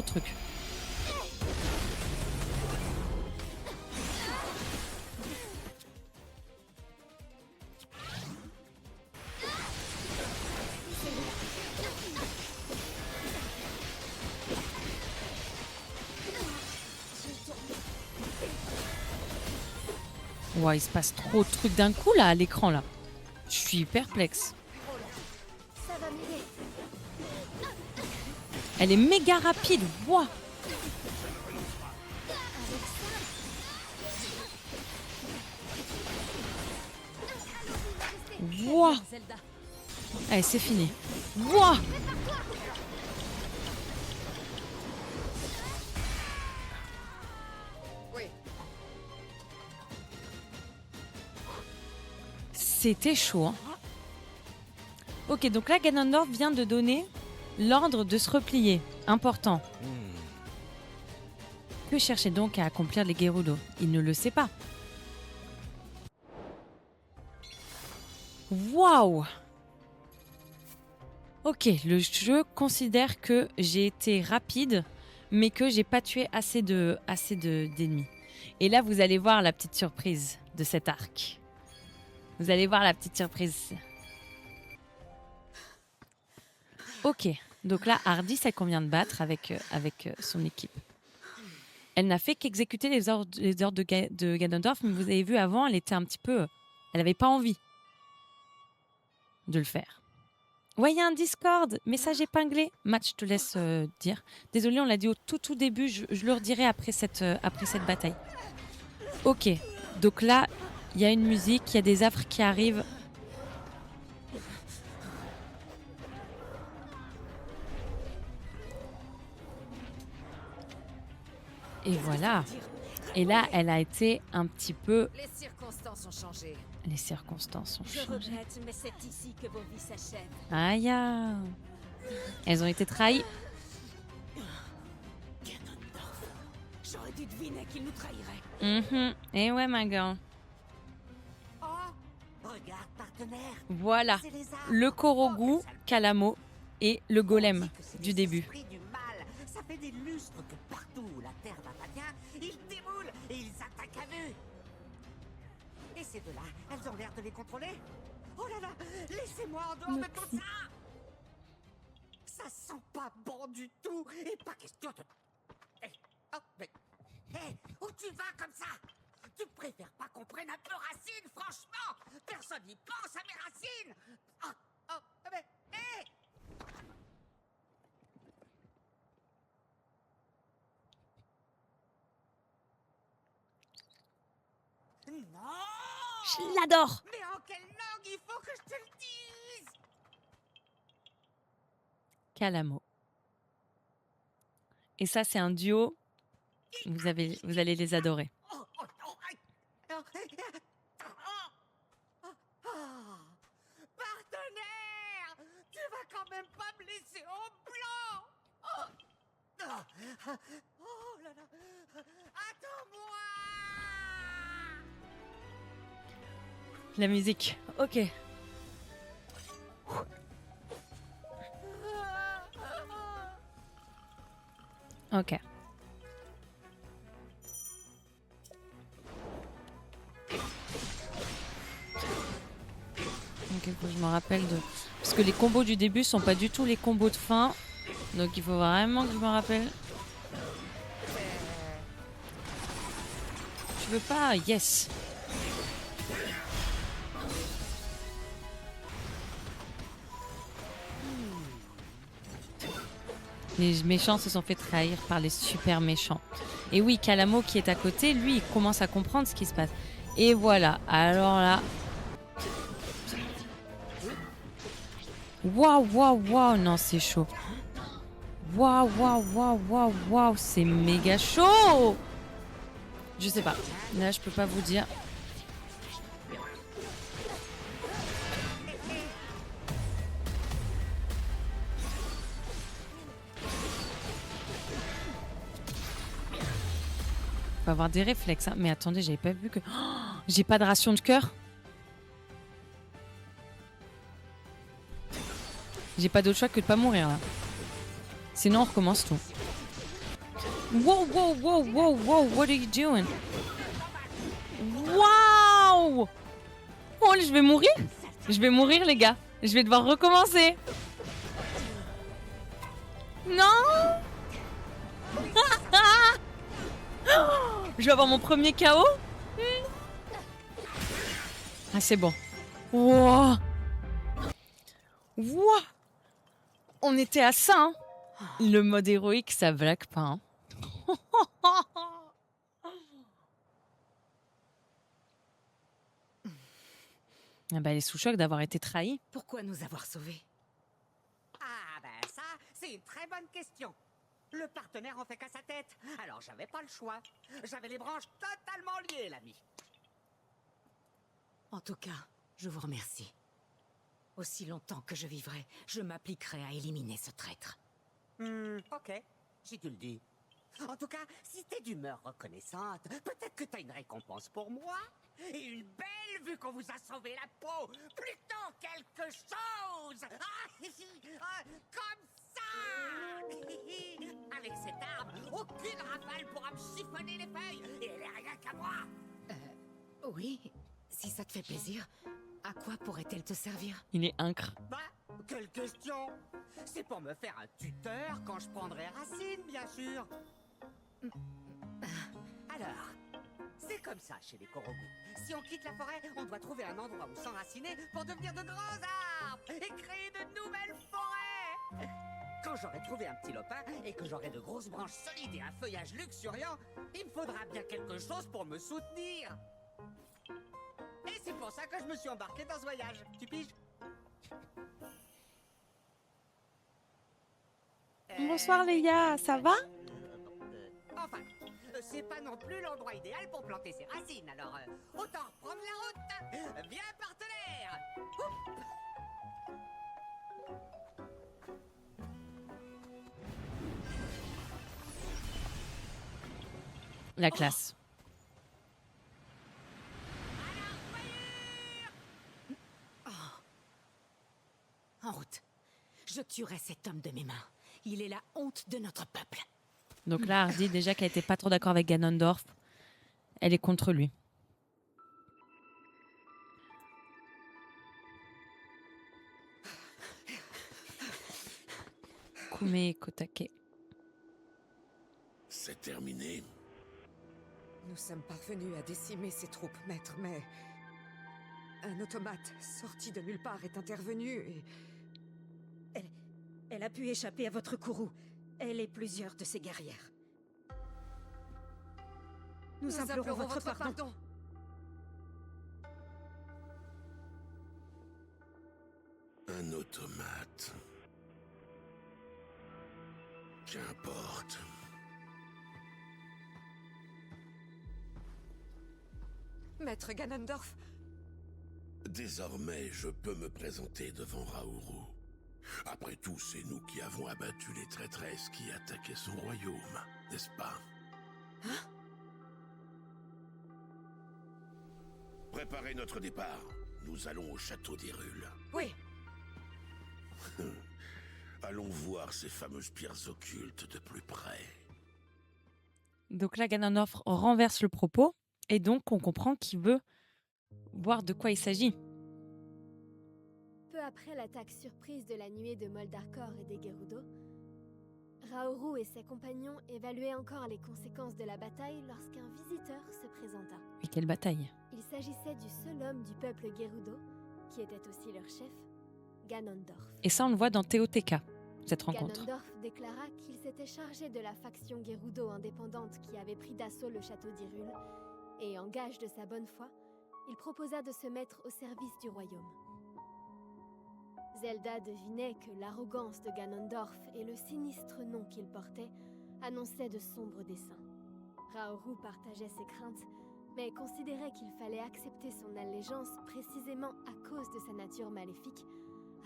de trucs. Ouais, il se passe trop de trucs d'un coup là à l'écran là. Je suis perplexe. Ça va m'aider. Elle est méga rapide. Wow. Wow. Zelda. Allez, c'est fini. Wow. C'était chaud. Hein. Ok, donc là, Ganondorf vient de donner l'ordre de se replier. Important. Que cherchait donc à accomplir les Gerudo? Il ne le sait pas. Waouh! Ok, le jeu considère que j'ai été rapide, mais que j'ai pas tué assez d'ennemis. Et là, vous allez voir la petite surprise de cet arc. Vous allez voir la petite surprise. Ok, donc là, Hardy, c'est qu'on vient de battre avec son équipe. Elle n'a fait qu'exécuter les ordres de Ganondorf, mais vous avez vu avant, elle était un petit peu... Elle n'avait pas envie de le faire. Ouais, il y a un Discord, message épinglé. Matt, je te laisse dire. Désolée, on l'a dit au tout début, je le redirai après cette bataille. Ok, donc là, il y a une musique, il y a des affres qui arrivent. Et voilà. Et là, elle a été un petit peu... Les circonstances ont changé. Les circonstances ont Je changé. regrette, mais c'est ici que vos vies s'achèvent. Aïe. Elles ont été trahies. Ganondorf. J'aurais dû deviner qu'il nous trahirait. Et ouais, ma gueule. Oh, regarde, partenaire. Voilà. C'est les arbres. Le Korogu, Kalamo et le On golem dit que c'est du des début. esprits du mal. Ça fait des lustres que partout où la terre va pas bien, ils déboulent et ils attaquent à vue. Et ces deux-là, elles ont l'air de les contrôler. Oh là là, laissez-moi en dehors de tout ça. Ça sent pas bon du tout. Et pas question de... Oh, mais... Hé, où tu vas comme ça? Tu préfères pas qu'on prenne un peu racine, franchement? Personne n'y pense à mes racines. Mais... Hé! Non! Je l'adore. Mais en quelle langue il faut que je te le dise? Kalamo. Et ça, c'est un duo. Vous allez les adorer. Oh, oh, oh, aïe. Oh, partenaire! Tu vas quand même pas me laisser au blanc! Oh là là! Attends-moi! La musique. Ok. Ok. Ok, faut que je me rappelle de... Parce que les combos du début sont pas du tout les combos de fin. Donc il faut vraiment que je me rappelle. tu veux pas? Yes. Les méchants se sont fait trahir par les super méchants. Et oui, Calamo qui est à côté, lui, il commence à comprendre ce qui se passe. Et voilà, alors là... Waouh, waouh, waouh, non, c'est chaud. Waouh, waouh, waouh, waouh, waouh, c'est méga chaud. Je sais pas, là, je peux pas vous dire. Faut avoir des réflexes, hein. Mais attendez, j'avais pas vu que... Oh, j'ai pas de ration de cœur. J'ai pas d'autre choix que de pas mourir là. Sinon on recommence tout. Wow, wow, wow, wow, wow, what are you doing? Wow! Oh, je vais mourir? Je vais mourir les gars. Je vais devoir recommencer. Non! Je vais avoir mon premier KO? Ah c'est bon. Wow! Wow! On était à ça, hein. Le mode héroïque, ça blague pas. Hein. Ah bah, elle est sous choc d'avoir été trahie. Pourquoi nous avoir sauvés? Ah ben ça, c'est une très bonne question. Le partenaire en fait qu'à sa tête. Alors j'avais pas le choix. J'avais les branches totalement liées, l'ami. En tout cas, je vous remercie. Aussi longtemps que je vivrai, je m'appliquerai à éliminer ce traître. Ok, si tu le dis. En tout cas, si t'es d'humeur reconnaissante, peut-être que t'as une récompense pour moi. Et une belle vue qu'on vous a sauvé la peau. Plutôt quelque chose. Comme ça. Avec cette arme, aucune rafale pourra me chiffonner les feuilles. Et elle est rien qu'à moi. Oui, si ça te fait plaisir, à quoi pourrait-elle te servir? Il est incre. Bah, quelle question. C'est pour me faire un tuteur quand je prendrai racine, bien sûr. Alors, c'est comme ça chez les Korogu. Si on quitte la forêt, on doit trouver un endroit où s'enraciner pour devenir de grands arbres et créer de nouvelles forêts. Quand j'aurai trouvé un petit lopin et que j'aurai de grosses branches solides et un feuillage luxuriant, il me faudra bien quelque chose pour me soutenir. Et c'est pour ça que je me suis embarqué dans ce voyage. Tu piges? Bonsoir Léa, ça va? Enfin, c'est pas non plus l'endroit idéal pour planter ses racines, alors autant reprendre la route. Viens, partenaire. Oup. La classe. En route. Je tuerai cet homme de mes mains. Il est la honte de notre peuple. Donc là, Hardy, déjà qu'elle était pas trop d'accord avec Ganondorf, elle est contre lui. Kume Kotake. C'est terminé. Nous sommes parvenus à décimer ces troupes, maître, mais... Un automate sorti de nulle part est intervenu et... Elle a pu échapper à votre courroux. Elle et plusieurs de ses guerrières. Nous implorons votre pardon. Un automate. Qu'importe. Maître Ganondorf, Désormais, je peux me présenter devant Raouru. Après tout, c'est nous qui avons abattu les traîtresses qui attaquaient son royaume, n'est-ce pas? Préparez notre départ. Nous allons au château d'Hyrule. oui. Allons voir ces fameuses pierres occultes de plus près. Donc là, Ganondorf renverse le propos et donc on comprend qu'il veut voir de quoi il s'agit. Peu après l'attaque surprise de la nuée de Moldarkor et des Gerudo, Raoru et ses compagnons évaluaient encore les conséquences de la bataille lorsqu'un visiteur se présenta. Et quelle bataille! Il s'agissait du seul homme du peuple Gerudo, qui était aussi leur chef, Ganondorf. Et ça, on le voit dans Teoteka, cette rencontre. Ganondorf déclara qu'il s'était chargé de la faction Gerudo indépendante qui avait pris d'assaut le château d'Hyrule, et en gage de sa bonne foi, il proposa de se mettre au service du royaume. Zelda devinait que l'arrogance de Ganondorf et le sinistre nom qu'il portait annonçaient de sombres desseins. Raoru partageait ses craintes, mais considérait qu'il fallait accepter son allégeance précisément à cause de sa nature maléfique,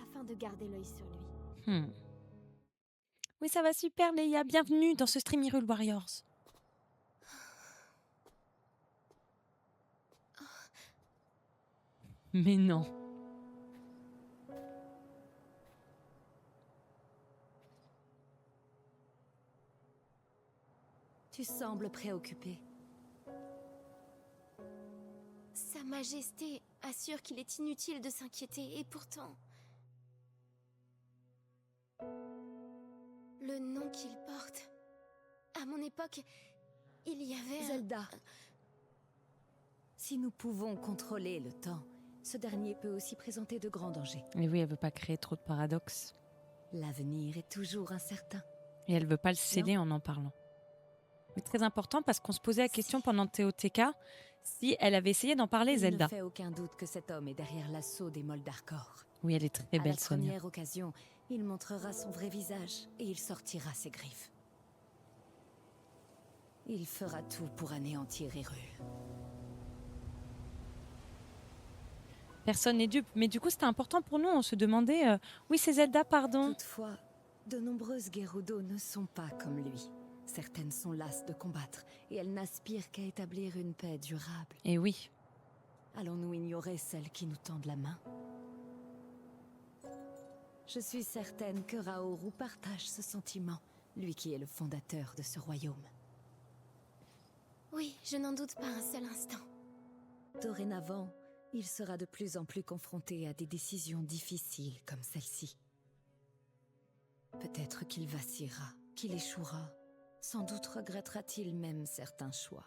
afin de garder l'œil sur lui. Oui, ça va super, Leia. Bienvenue dans ce stream Hyrule Warriors. Mais non. Tu sembles préoccupé. Sa Majesté assure qu'il est inutile de s'inquiéter, et pourtant... Le nom qu'il porte... À mon époque, il y avait... Zelda. Si nous pouvons contrôler le temps, ce dernier peut aussi présenter de grands dangers. Et oui, elle veut pas créer trop de paradoxes. L'avenir est toujours incertain. Et elle veut pas le céder en parlant. Mais très important parce qu'on se posait la question pendant Teoteka si elle avait essayé d'en parler, Zelda. Il ne fait aucun doute que cet homme est derrière l'assaut des Moldarkor. Oui, elle est très belle, Sonia. À la première occasion, il montrera son vrai visage et il sortira ses griffes. Il fera tout pour anéantir Hyrule. Personne n'est dupe. Mais du coup, c'était important pour nous. On se demandait... Oui, c'est Zelda, pardon. Toutefois, de nombreuses Gerudo ne sont pas comme lui. Certaines sont lasses de combattre et elles n'aspirent qu'à établir une paix durable. Et oui. Allons-nous ignorer celles qui nous tendent la main? Je suis certaine que Raoru partage ce sentiment, lui qui est le fondateur de ce royaume. Oui, je n'en doute pas un seul instant. Dorénavant, il sera de plus en plus confronté à des décisions difficiles comme celle-ci. Peut-être qu'il vacillera, qu'il échouera. Sans doute regrettera-t-il même certains choix.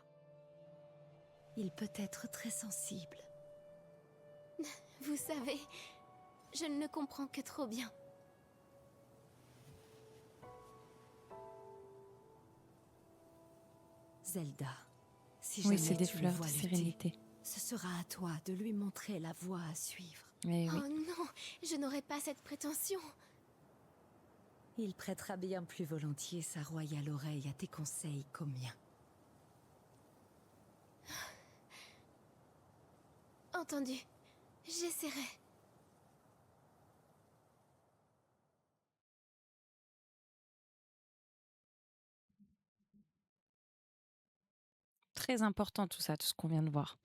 Il peut être très sensible. Vous savez, je ne le comprends que trop bien. Zelda, si Oui, jamais c'est des tu le fleurs vois de lutter, sérénité. ce sera à toi de lui montrer la voie à suivre. Eh oui. Oh non, je n'aurai pas cette prétention. Il prêtera bien plus volontiers sa royale oreille à tes conseils qu'aux miens. Entendu, j'essaierai. Très important tout ça, tout ce qu'on vient de voir.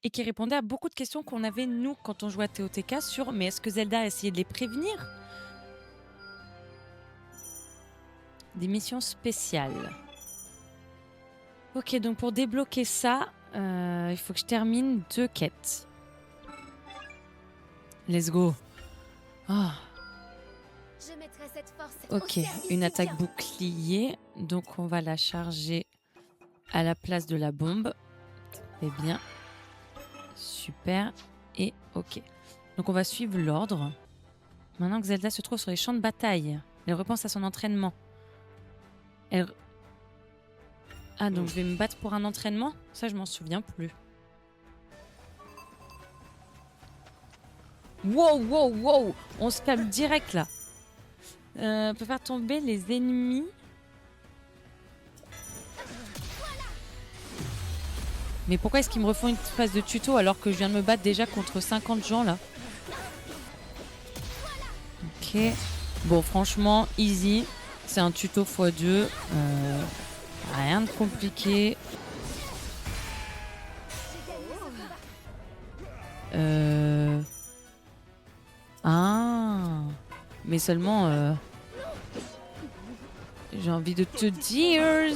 Et qui répondait à beaucoup de questions qu'on avait, nous, quand on jouait à Teoteka, sur mais est-ce que Zelda a essayé de les prévenir? Des missions spéciales. Ok, donc pour débloquer ça, il faut que je termine 2 quêtes. Let's go. Oh. Je mettrai cette force Ok, au service une du attaque bien. bouclier. Donc on va la charger à la place de la bombe. Très bien. Super. Et ok. Donc on va suivre l'ordre. Maintenant que Zelda se trouve sur les champs de bataille, elle repense à son entraînement. Ah, donc je vais me battre pour un entraînement? Ça, je m'en souviens plus. Wow, wow, wow! On se calme direct là. On peut faire tomber les ennemis. Mais pourquoi est-ce qu'ils me refont une phase de tuto alors que je viens de me battre déjà contre 50 gens là? Ok. Bon, franchement, easy. C'est un tuto x2. Rien de compliqué. Ah. Mais seulement... J'ai envie de te dire...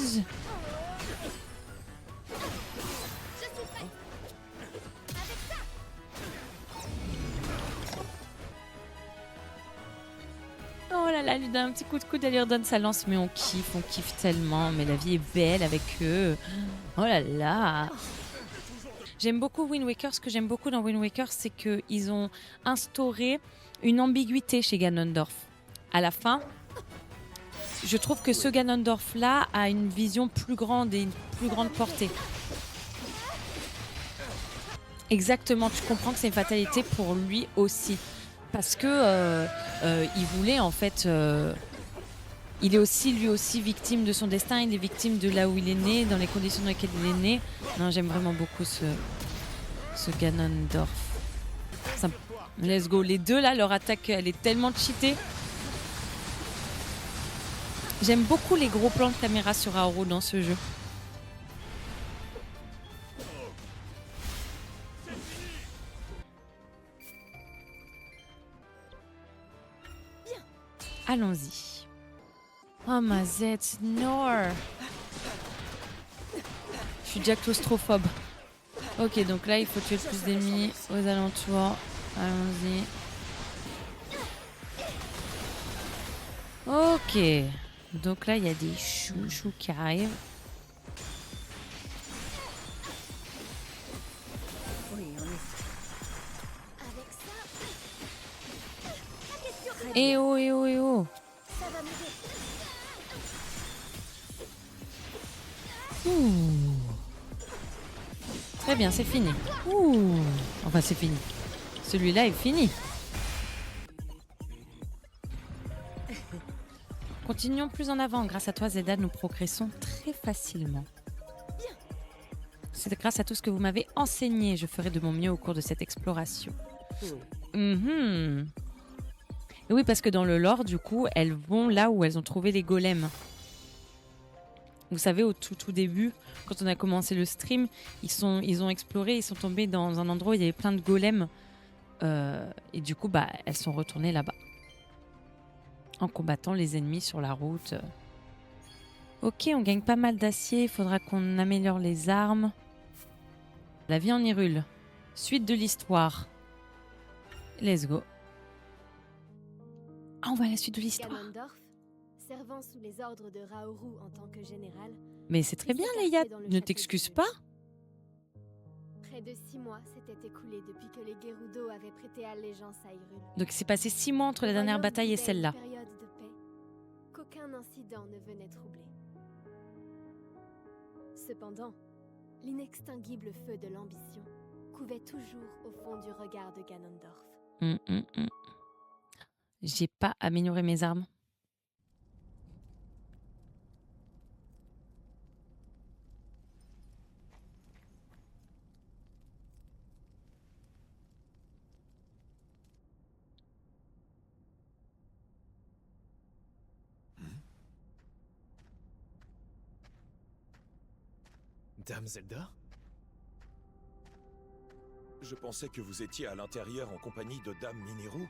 Oh là là, elle lui donne un petit coup de coude, elle lui redonne sa lance. Mais on kiffe tellement. Mais la vie est belle avec eux. Oh là là. J'aime beaucoup Wind Waker. Ce que j'aime beaucoup dans Wind Waker, c'est qu'ils ont instauré une ambiguïté chez Ganondorf. À la fin, je trouve que ce Ganondorf-là a une vision plus grande et une plus grande portée. Exactement, tu comprends que c'est une fatalité pour lui aussi. Parce que il voulait en fait... il est aussi lui aussi victime de son destin, il est victime de là où il est né, dans les conditions dans lesquelles il est né. Non, j'aime vraiment beaucoup ce Ganondorf. Ça, let's go. Les deux là, leur attaque, elle est tellement cheatée. J'aime beaucoup les gros plans de caméra sur Haoru dans ce jeu. Allons-y. Oh ma Z, Nor. Je suis déjà claustrophobe. Ok, donc là il faut tuer le plus d'ennemis aux alentours. Allons-y. Ok. Donc là il y a des chouchous qui arrivent. Oui, on est... Eh oh, eh oh, eh oh. Ouh. Très bien, c'est fini. Ouh. Enfin, c'est fini. Celui-là est fini. Continuons plus en avant. Grâce à toi, Zelda, nous progressons très facilement. C'est grâce à tout ce que vous m'avez enseigné. Je ferai de mon mieux au cours de cette exploration. Et oui, parce que dans le lore, du coup, elles vont là où elles ont trouvé les golems. Vous savez, au tout début, quand on a commencé le stream, ils ont exploré, ils sont tombés dans un endroit où il y avait plein de golems. Et du coup, bah, elles sont retournées là-bas. En combattant les ennemis sur la route. Ok, on gagne pas mal d'acier. Il faudra qu'on améliore les armes. La vie en Hyrule. Suite de l'histoire. Let's go. Ah, on va à la suite de l'histoire. Ganondorf, servant sous les ordres de Raoru en tant que général. Mais c'est très bien, Leia. Ne t'excuse pas. Près de 6 mois s'étaient écoulés depuis que les Gerudo avaient prêté allégeance à Hyrule. Donc il s'est passé 6 mois entre la dernière bataille et celle-là. Une période de paix qu'aucun incident ne venait troubler. Cependant, l'inextinguible feu de l'ambition couvait toujours au fond du regard de Ganondorf. J'ai pas amélioré mes armes. Dame Zelda? Je pensais que vous étiez à l'intérieur en compagnie de Dame Mineru.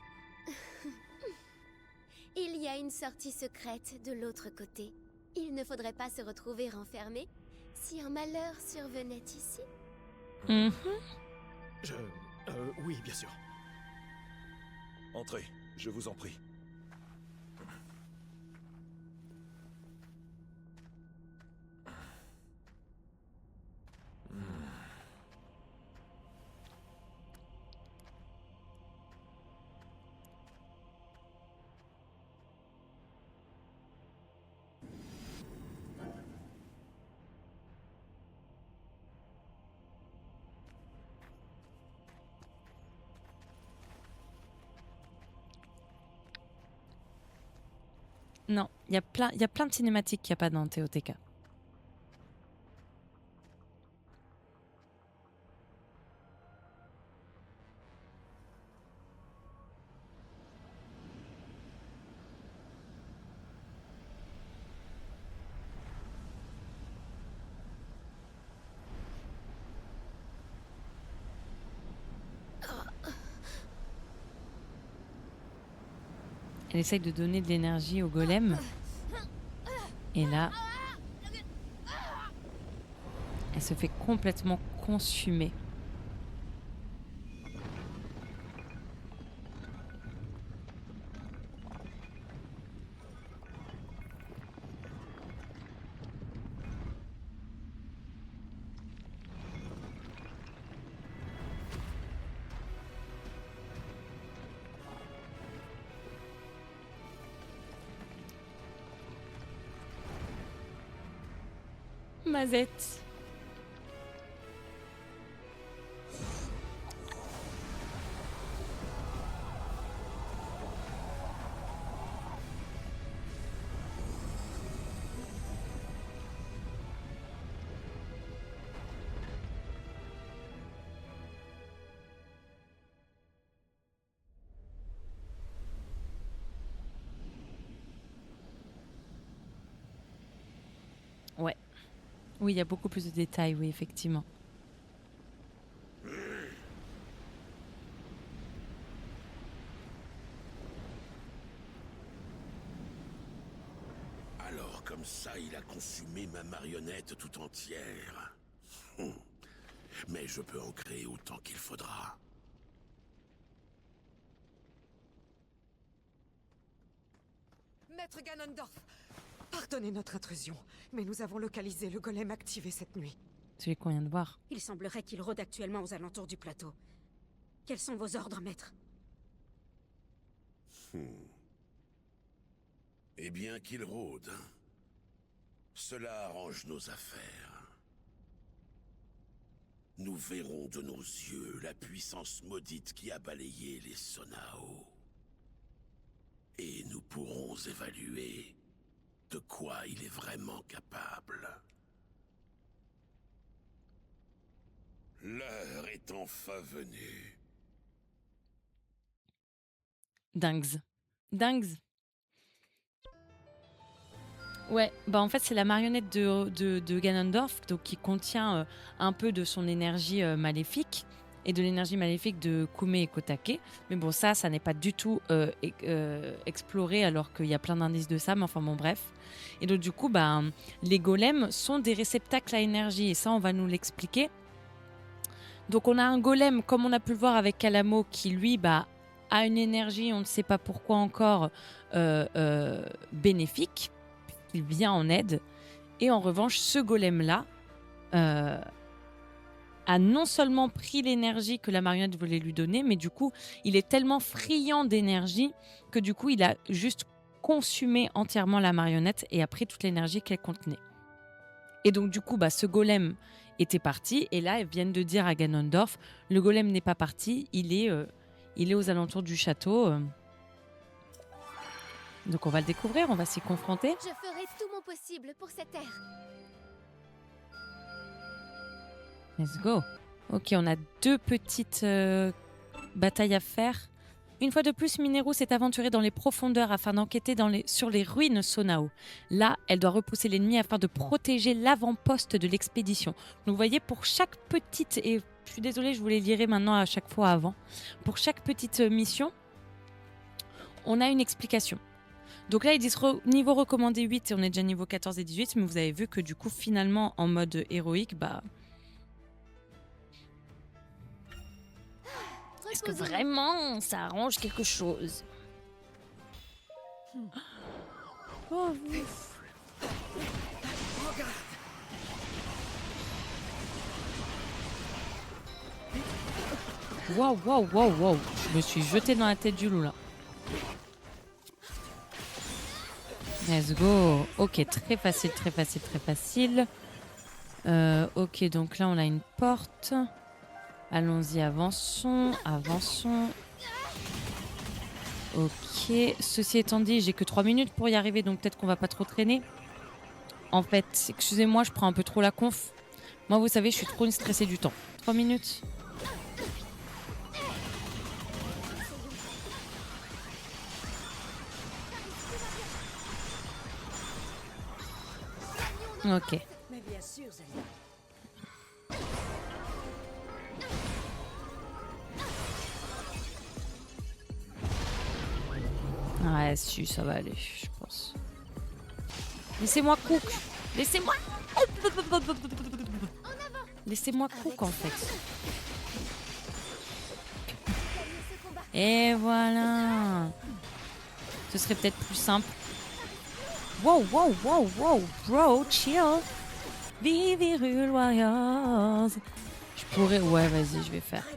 Il y a une sortie secrète de l'autre côté. Il ne faudrait pas se retrouver enfermé si un malheur survenait ici. Oui, bien sûr. Entrez, je vous en prie. Non, il y a plein de cinématiques qu'il n'y a pas dans TOTK. Elle essaye de donner de l'énergie au golem. Et là, elle se fait complètement consumer. Mazette. Ouais. Oui, il y a beaucoup plus de détails, oui, effectivement. Alors, comme ça, il a consumé ma marionnette tout entière. Mais je peux en créer autant qu'il faudra. Maître Ganondorf, pardonnez notre intrusion, mais nous avons localisé le golem activé cette nuit. Celui qu'on vient de voir. Il semblerait qu'il rôde actuellement aux alentours du plateau. Quels sont vos ordres, maître? Eh bien qu'il rôde. Cela arrange nos affaires. Nous verrons de nos yeux la puissance maudite qui a balayé les Sonao. Et nous pourrons évaluer de quoi il est vraiment capable. L'heure est enfin venue. Dingues. Dingues. Ouais, bah en fait c'est la marionnette de Ganondorf donc, qui contient un peu de son énergie maléfique et de l'énergie maléfique de Kume et Kotake. Mais bon ça n'est pas du tout exploré alors qu'il y a plein d'indices de ça, mais enfin bon bref. Et donc du coup bah, les golems sont des réceptacles à énergie et ça on va nous l'expliquer. Donc on a un golem comme on a pu le voir avec Kalamo qui lui bah, a une énergie, on ne sait pas pourquoi encore, bénéfique. Il vient en aide. Et en revanche, ce golem-là a non seulement pris l'énergie que la marionnette voulait lui donner, mais du coup, il est tellement friand d'énergie que du coup, il a juste consumé entièrement la marionnette et a pris toute l'énergie qu'elle contenait. Et donc, du coup, bah, ce golem était parti. Et là, ils viennent de dire à Ganondorf, le golem n'est pas parti, il est aux alentours du château. Donc on va le découvrir, on va s'y confronter. Je ferai tout mon possible pour cette terre. Let's go. Ok, on a 2 petites batailles à faire. Une fois de plus, Mineru s'est aventurée dans les profondeurs afin d'enquêter sur les ruines Sonao. Là, elle doit repousser l'ennemi afin de protéger l'avant-poste de l'expédition. Donc vous voyez, pour chaque petite... Et je suis désolée, je vous les lirai maintenant à chaque fois avant. Pour chaque petite mission, on a une explication. Donc là, ils disent niveau recommandé 8 et on est déjà niveau 14 et 18. Mais vous avez vu que du coup, finalement, en mode héroïque, bah... Est-ce que vraiment ça arrange quelque chose? Oh, waouh, waouh, waouh, waouh. Je me suis jetée dans la tête du loup là. Let's go. Ok, très facile, très facile, très facile. Ok, donc là on a une porte. Allons-y, avançons, avançons. Ok, ceci étant dit, j'ai que 3 minutes pour y arriver, donc peut-être qu'on va pas trop traîner. En fait, excusez-moi, je prends un peu trop la conf. Moi, vous savez, je suis trop une stressée du temps. 3 minutes. Ok. Mais bien sûr, Zelda. Ouais, si, ça va aller, je pense. Laissez-moi cook. Laissez-moi... Laissez-moi cook, en fait. Et voilà. Ce serait peut-être plus simple. Wow, wow, wow, wow. Bro, chill. Vive Hyrule Warriors. Je pourrais... Ouais, vas-y, je vais faire.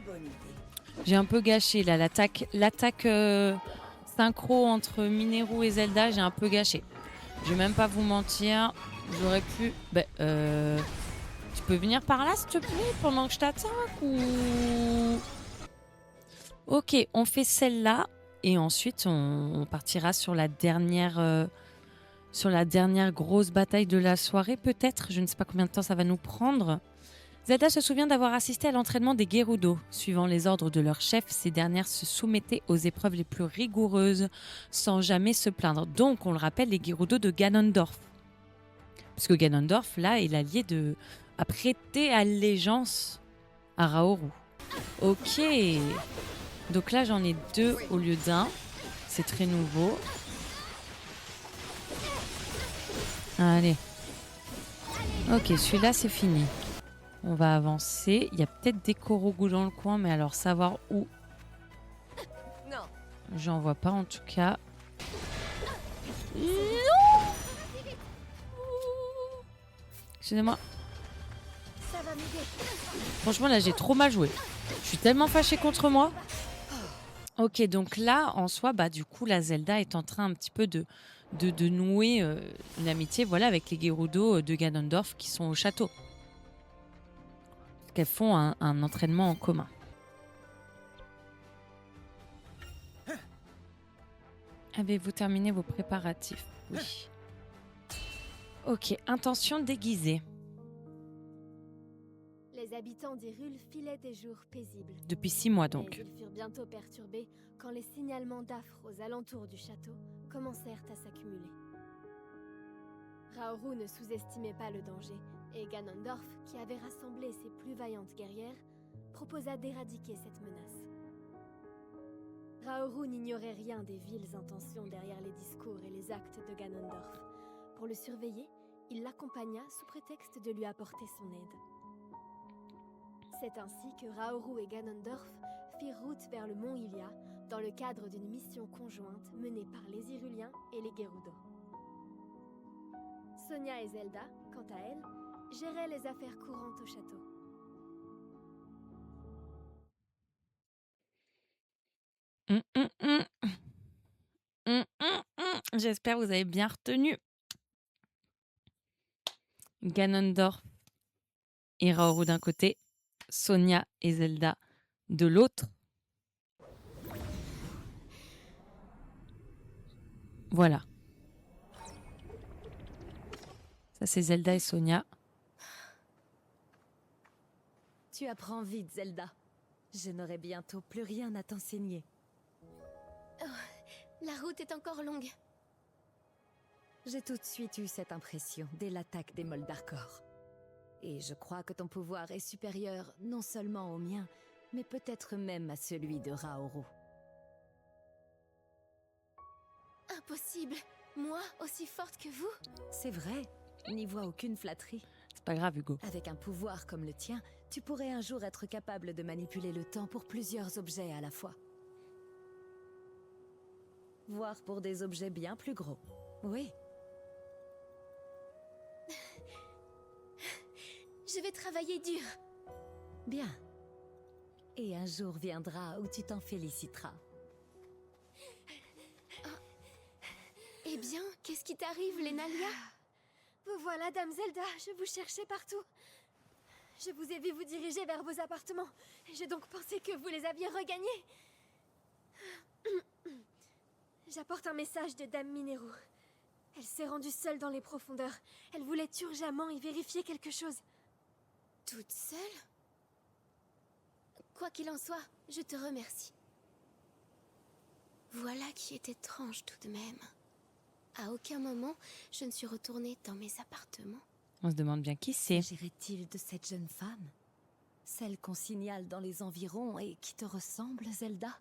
J'ai un peu gâché, là, l'attaque synchro entre Mineru et Zelda, j'ai un peu gâché. Je vais même pas vous mentir. J'aurais pu... Bah, tu peux venir par là, s'il te plaît, pendant que je t'attaque ou... Ok, on fait celle-là. Et ensuite, on partira sur la dernière grosse bataille de la soirée, peut-être. Je ne sais pas combien de temps ça va nous prendre. Zelda se souvient d'avoir assisté à l'entraînement des Gerudo. Suivant les ordres de leur chef, ces dernières se soumettaient aux épreuves les plus rigoureuses, sans jamais se plaindre. Donc, on le rappelle, les Gerudo de Ganondorf. Puisque Ganondorf, là, est l'allié a prêté allégeance à Raoru. Ok. Donc là, j'en ai 2 au lieu d'1. C'est très nouveau. Allez. Ok, celui-là, c'est fini. On va avancer. Il y a peut-être des Korogu dans le coin, mais alors savoir où... J'en vois pas en tout cas. Non! Excusez-moi. Franchement, là, j'ai trop mal joué. Je suis tellement fâchée contre moi. Ok, donc là, en soi, bah du coup, la Zelda est en train un petit peu de nouer une amitié, voilà, avec les Gerudo de Ganondorf qui sont au château. Parce qu'elles font un entraînement en commun. Avez-vous terminé vos préparatifs? Oui. Ok, intention déguisée. Les habitants d'Hyrule filaient des jours paisibles. Depuis 6 mois donc. Mais ils furent bientôt perturbés quand les signalements d'affres aux alentours du château commencèrent à s'accumuler. Raoru ne sous-estimait pas le danger, et Ganondorf, qui avait rassemblé ses plus vaillantes guerrières, proposa d'éradiquer cette menace. Raoru n'ignorait rien des viles intentions derrière les discours et les actes de Ganondorf. Pour le surveiller, il l'accompagna sous prétexte de lui apporter son aide. C'est ainsi que Raoru et Ganondorf firent route vers le mont Hylia dans le cadre d'une mission conjointe menée par les Hyruliens et les Gerudo. Sonia et Zelda, quant à elles, géraient les affaires courantes au château. J'espère que vous avez bien retenu. Ganondorf et Raoru d'un côté, Sonia et Zelda de l'autre. Voilà. Ça, c'est Zelda et Sonia. Tu apprends vite, Zelda. Je n'aurai bientôt plus rien à t'enseigner. La route est encore longue. J'ai tout de suite eu cette impression dès l'attaque des Moldarkor. Et je crois que ton pouvoir est supérieur non seulement au mien, mais peut-être même à celui de Raoru. Impossible! Moi, aussi forte que vous? C'est vrai, n'y vois aucune flatterie. C'est pas grave, Hugo. Avec un pouvoir comme le tien, tu pourrais un jour être capable de manipuler le temps pour plusieurs objets à la fois. Voire pour des objets bien plus gros. Oui. Je vais travailler dur. Bien. Et un jour viendra où tu t'en féliciteras. Eh bien, qu'est-ce qui t'arrive, Lenalia? Vous voilà, Dame Zelda, je vous cherchais partout. Je vous ai vu vous diriger vers vos appartements. J'ai donc pensé que vous les aviez regagnés. J'apporte un message de Dame Mineru. Elle s'est rendue seule dans les profondeurs. Elle voulait urgemment y vérifier quelque chose. Toute seule? Quoi qu'il en soit, je te remercie. Voilà qui est étrange tout de même. À aucun moment, je ne suis retournée dans mes appartements. On se demande bien qui c'est. S'agirait-il de cette jeune femme? Celle qu'on signale dans les environs et qui te ressemble, Zelda?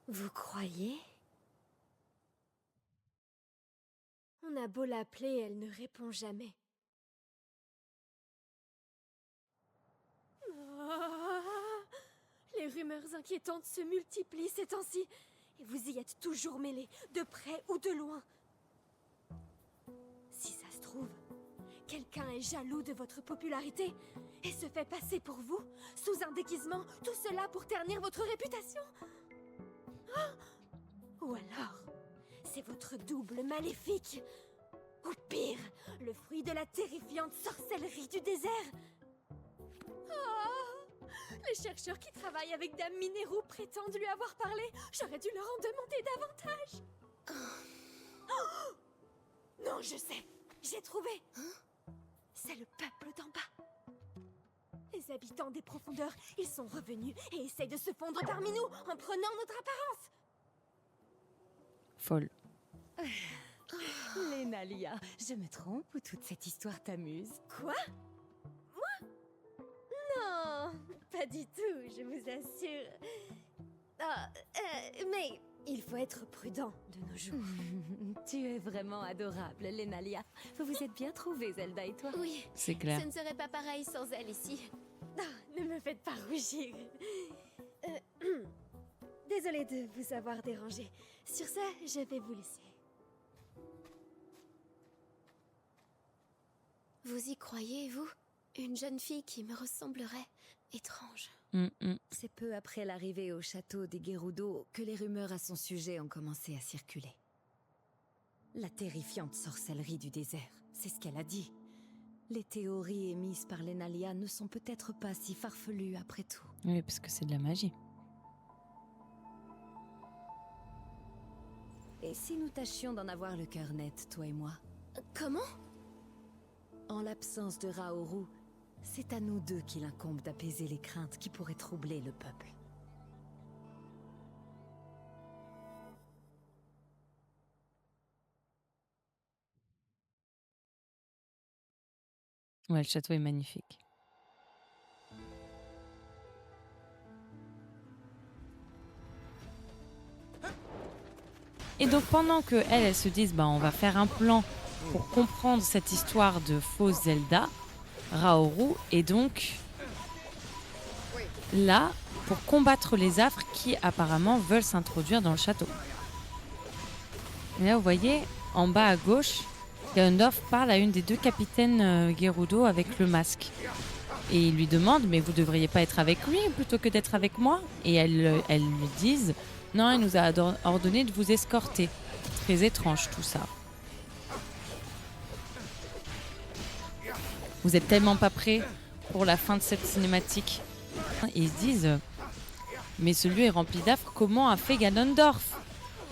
Vous croyez? On a beau l'appeler, elle ne répond jamais. Les rumeurs inquiétantes se multiplient ces temps-ci. Et vous y êtes toujours mêlés, de près ou de loin. Si ça se trouve, quelqu'un est jaloux de votre popularité et se fait passer pour vous, sous un déguisement, tout cela pour ternir votre réputation. Ou alors, c'est votre double maléfique. Ou pire, le fruit de la terrifiante sorcellerie du désert. Oh, les chercheurs qui travaillent avec Dame Mineru prétendent lui avoir parlé. J'aurais dû leur en demander davantage. Oh, non, je sais. J'ai trouvé. C'est le peuple d'en bas. Les habitants des profondeurs, ils sont revenus et essayent de se fondre parmi nous en prenant notre apparence. Folle. Lénalia, je me trompe ou toute cette histoire t'amuse? Quoi? Moi? Non, pas du tout, je vous assure. Mais il faut être prudent de nos jours. Tu es vraiment adorable, Lénalia. Vous vous êtes bien trouvés, Zelda et toi. Oui, C'est clair. ce ne serait pas pareil sans elle ici. Ne me faites pas rougir. Désolée de vous avoir dérangé. Sur ça, je vais vous laisser. Vous y croyez, vous? Une jeune fille qui me ressemblerait étrange. C'est peu après l'arrivée au château des Gerudo que les rumeurs à son sujet ont commencé à circuler. La terrifiante sorcellerie du désert, c'est ce qu'elle a dit. Les théories émises par Lénalia ne sont peut-être pas si farfelues après tout. Oui, parce que c'est de la magie. Et si nous tâchions d'en avoir le cœur net, toi et moi? Comment? En l'absence de Raoru, c'est à nous deux qu'il incombe d'apaiser les craintes qui pourraient troubler le peuple. Ouais, le château est magnifique. Et donc pendant que elles se disent bah on va faire un plan pour comprendre cette histoire de fausse Zelda, Raoru est donc là pour combattre les affres qui apparemment veulent s'introduire dans le château. Et là vous voyez en bas à gauche, Ganondorf parle à une des deux capitaines Gerudo avec le masque. Et il lui demande mais vous devriez pas être avec lui plutôt que d'être avec moi? Et elles lui disent non, il nous a ordonné de vous escorter. Très étrange tout ça. Vous êtes tellement pas prêts pour la fin de cette cinématique. Et ils se disent mais ce lieu est rempli d'affres, comment a fait Ganondorf?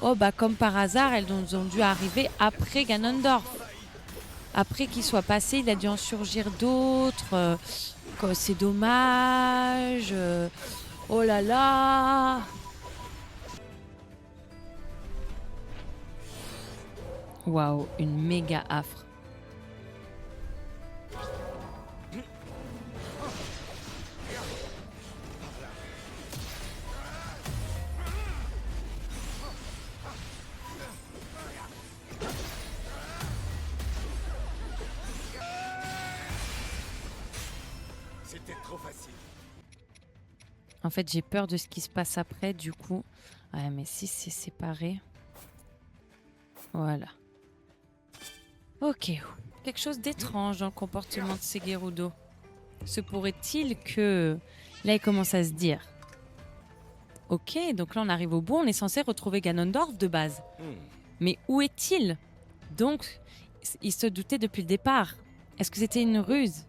Oh bah comme par hasard, elles ont dû arriver après Ganondorf. Après qu'il soit passé, il a dû en surgir d'autres. C'est dommage. Oh là là. Waouh, une méga affre. C'était trop facile. En fait, j'ai peur de ce qui se passe après, du coup. Ouais, mais si c'est séparé. Voilà. Ok. Quelque chose d'étrange dans le comportement de ces Gerudo. Se pourrait-il que... Là, il commence à se dire. Ok, donc là, on arrive au bout. On est censé retrouver Ganondorf de base. Mais où est-il? Donc, il se doutait depuis le départ. Est-ce que c'était une ruse?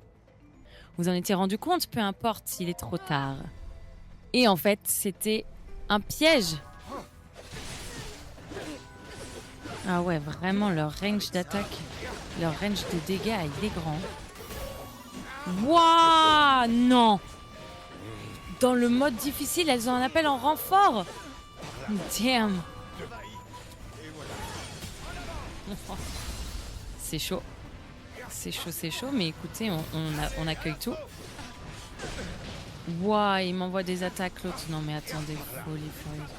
Vous en étiez rendu compte? Peu importe s'il est trop tard. Et en fait, c'était un piège. Ah ouais, vraiment, leur range d'attaque, leur range de dégâts, il est grand. Waouh, non. Dans le mode difficile, elles en appellent en renfort. Damn. C'est chaud. C'est chaud, c'est chaud. Mais écoutez, on accueille tout. Waouh, il m'envoie des attaques, l'autre. Non mais attendez, folie furieuse.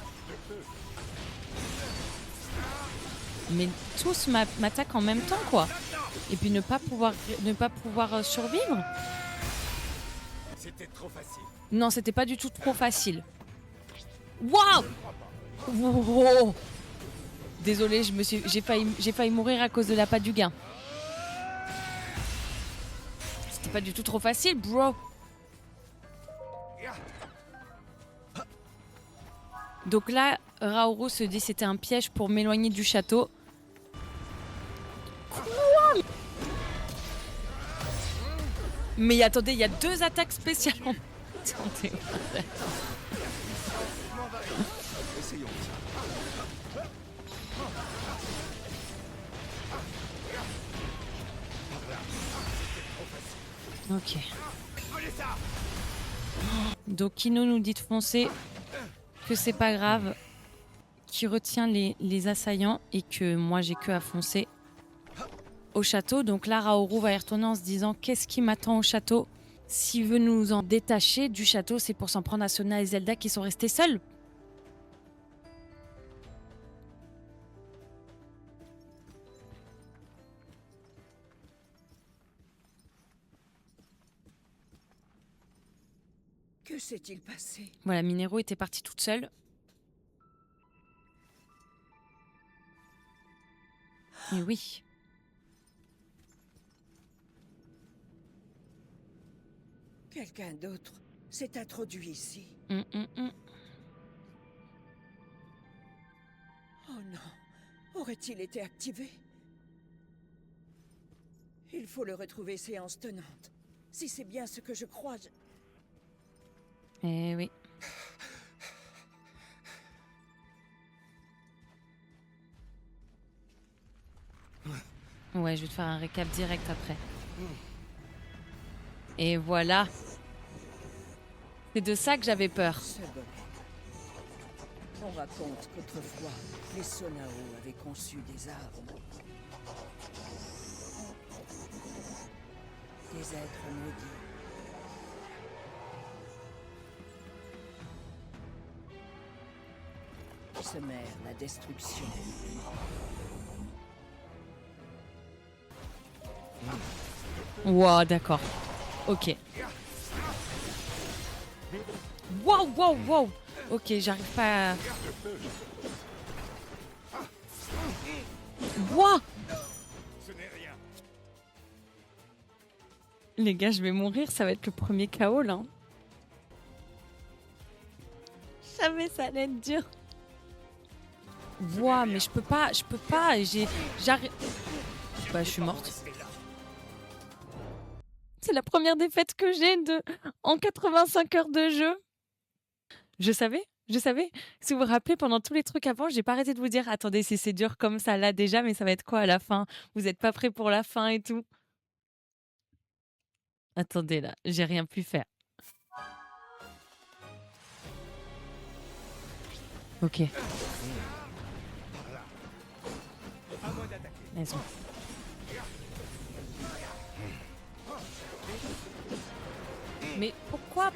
Mais tous m'attaquent en même temps, quoi. Et puis ne pas pouvoir survivre. C'était trop facile. Non, c'était pas du tout trop facile. Waouh! Wow. Désolée, j'ai failli mourir à cause de l'appât du gain. C'était pas du tout trop facile, bro. Donc là, Raoru se dit c'était un piège pour m'éloigner du château. Quoi? Mais attendez, il y a 2 attaques spéciales. Attendez. Essayons ça. Ok. Donc Kino nous dit de foncer, que c'est pas grave, qui retient les assaillants et que moi j'ai que à foncer au château. Donc là, Raoru va y retourner en se disant qu'est-ce qui m'attend au château. S'il veut nous en détacher du château, c'est pour s'en prendre à Sona et Zelda qui sont restés seuls. Que s'est-il passé? Voilà, Minero était partie toute seule. Et oui. Quelqu'un d'autre s'est introduit ici. Hum. Oh non, aurait-il été activé? Il faut le retrouver séance tenante. Si c'est bien ce que je crois, Eh oui. Ouais, je vais te faire un récap direct après. Et voilà. C'est de ça que j'avais peur. Ce golem. On raconte qu'autrefois, les Sonao avaient conçu des armes. Des êtres maudits. Qui semèrent la destruction. Wow, d'accord. Ok. Wow. Ok, j'arrive pas à... Wow. Les gars, je vais mourir, ça va être le premier KO là. Je savais ça allait être dur. Wow, mais je peux pas, j'arrive... Bah, je suis morte. C'est la première défaite que j'ai en 85 heures de jeu. Je savais. Si vous vous rappelez, pendant tous les trucs avant, j'ai pas arrêté de vous dire attendez, si c'est dur comme ça là déjà, mais ça va être quoi à la fin? Vous êtes pas prêts pour la fin et tout? Attendez là, j'ai rien pu faire. Ok. Laisse-moi. Mais pourquoi?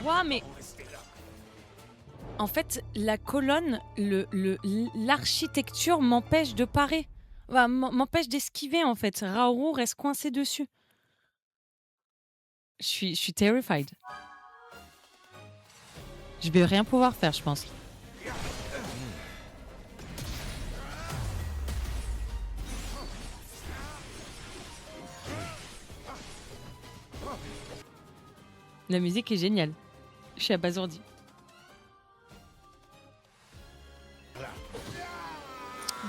Ouais, mais en fait, la colonne, l'architecture m'empêche de parer. Enfin, m'empêche d'esquiver, en fait. Raoru reste coincé dessus. Je suis terrified. Je vais rien pouvoir faire, je pense. La musique est géniale. Je suis abasourdie.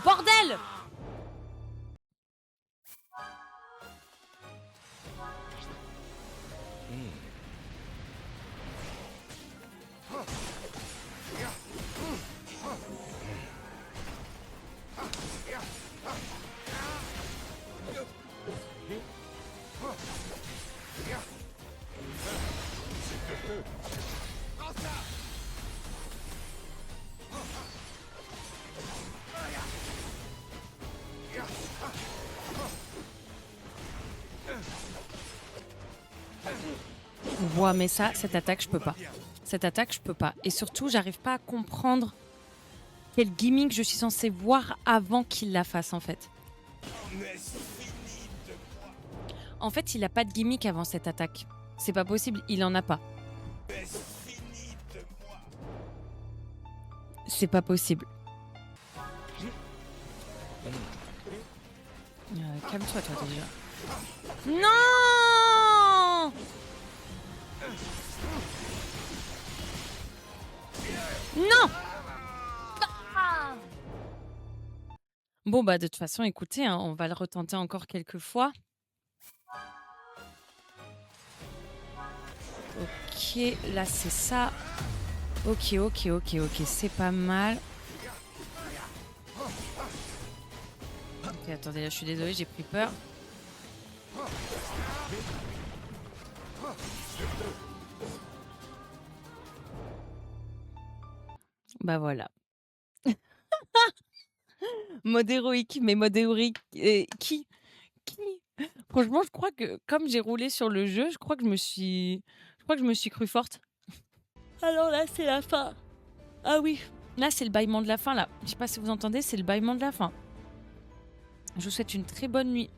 Bordel! Ouais, mais ça, cette attaque, je peux pas. Cette attaque, je peux pas. Et surtout, j'arrive pas à comprendre quel gimmick je suis censée voir avant qu'il la fasse, en fait. En fait, il a pas de gimmick avant cette attaque. C'est pas possible, il en a pas. C'est pas possible. Calme-toi, toi, déjà. Non! Non! Ah! Bon, bah, de toute façon, écoutez, hein, on va le retenter encore quelques fois. Ok, là, c'est ça. Ok, c'est pas mal. Ok, attendez, là, je suis désolée, j'ai pris peur. Bah voilà. Mode héroïque, mais mode héroïque qui franchement, je crois que comme j'ai roulé sur le jeu, je crois que je me suis crue forte. Alors là, c'est la fin. Ah oui, là, c'est le bâillement de la fin là. Je sais pas si vous entendez, c'est le bâillement de la fin. Je vous souhaite une très bonne nuit.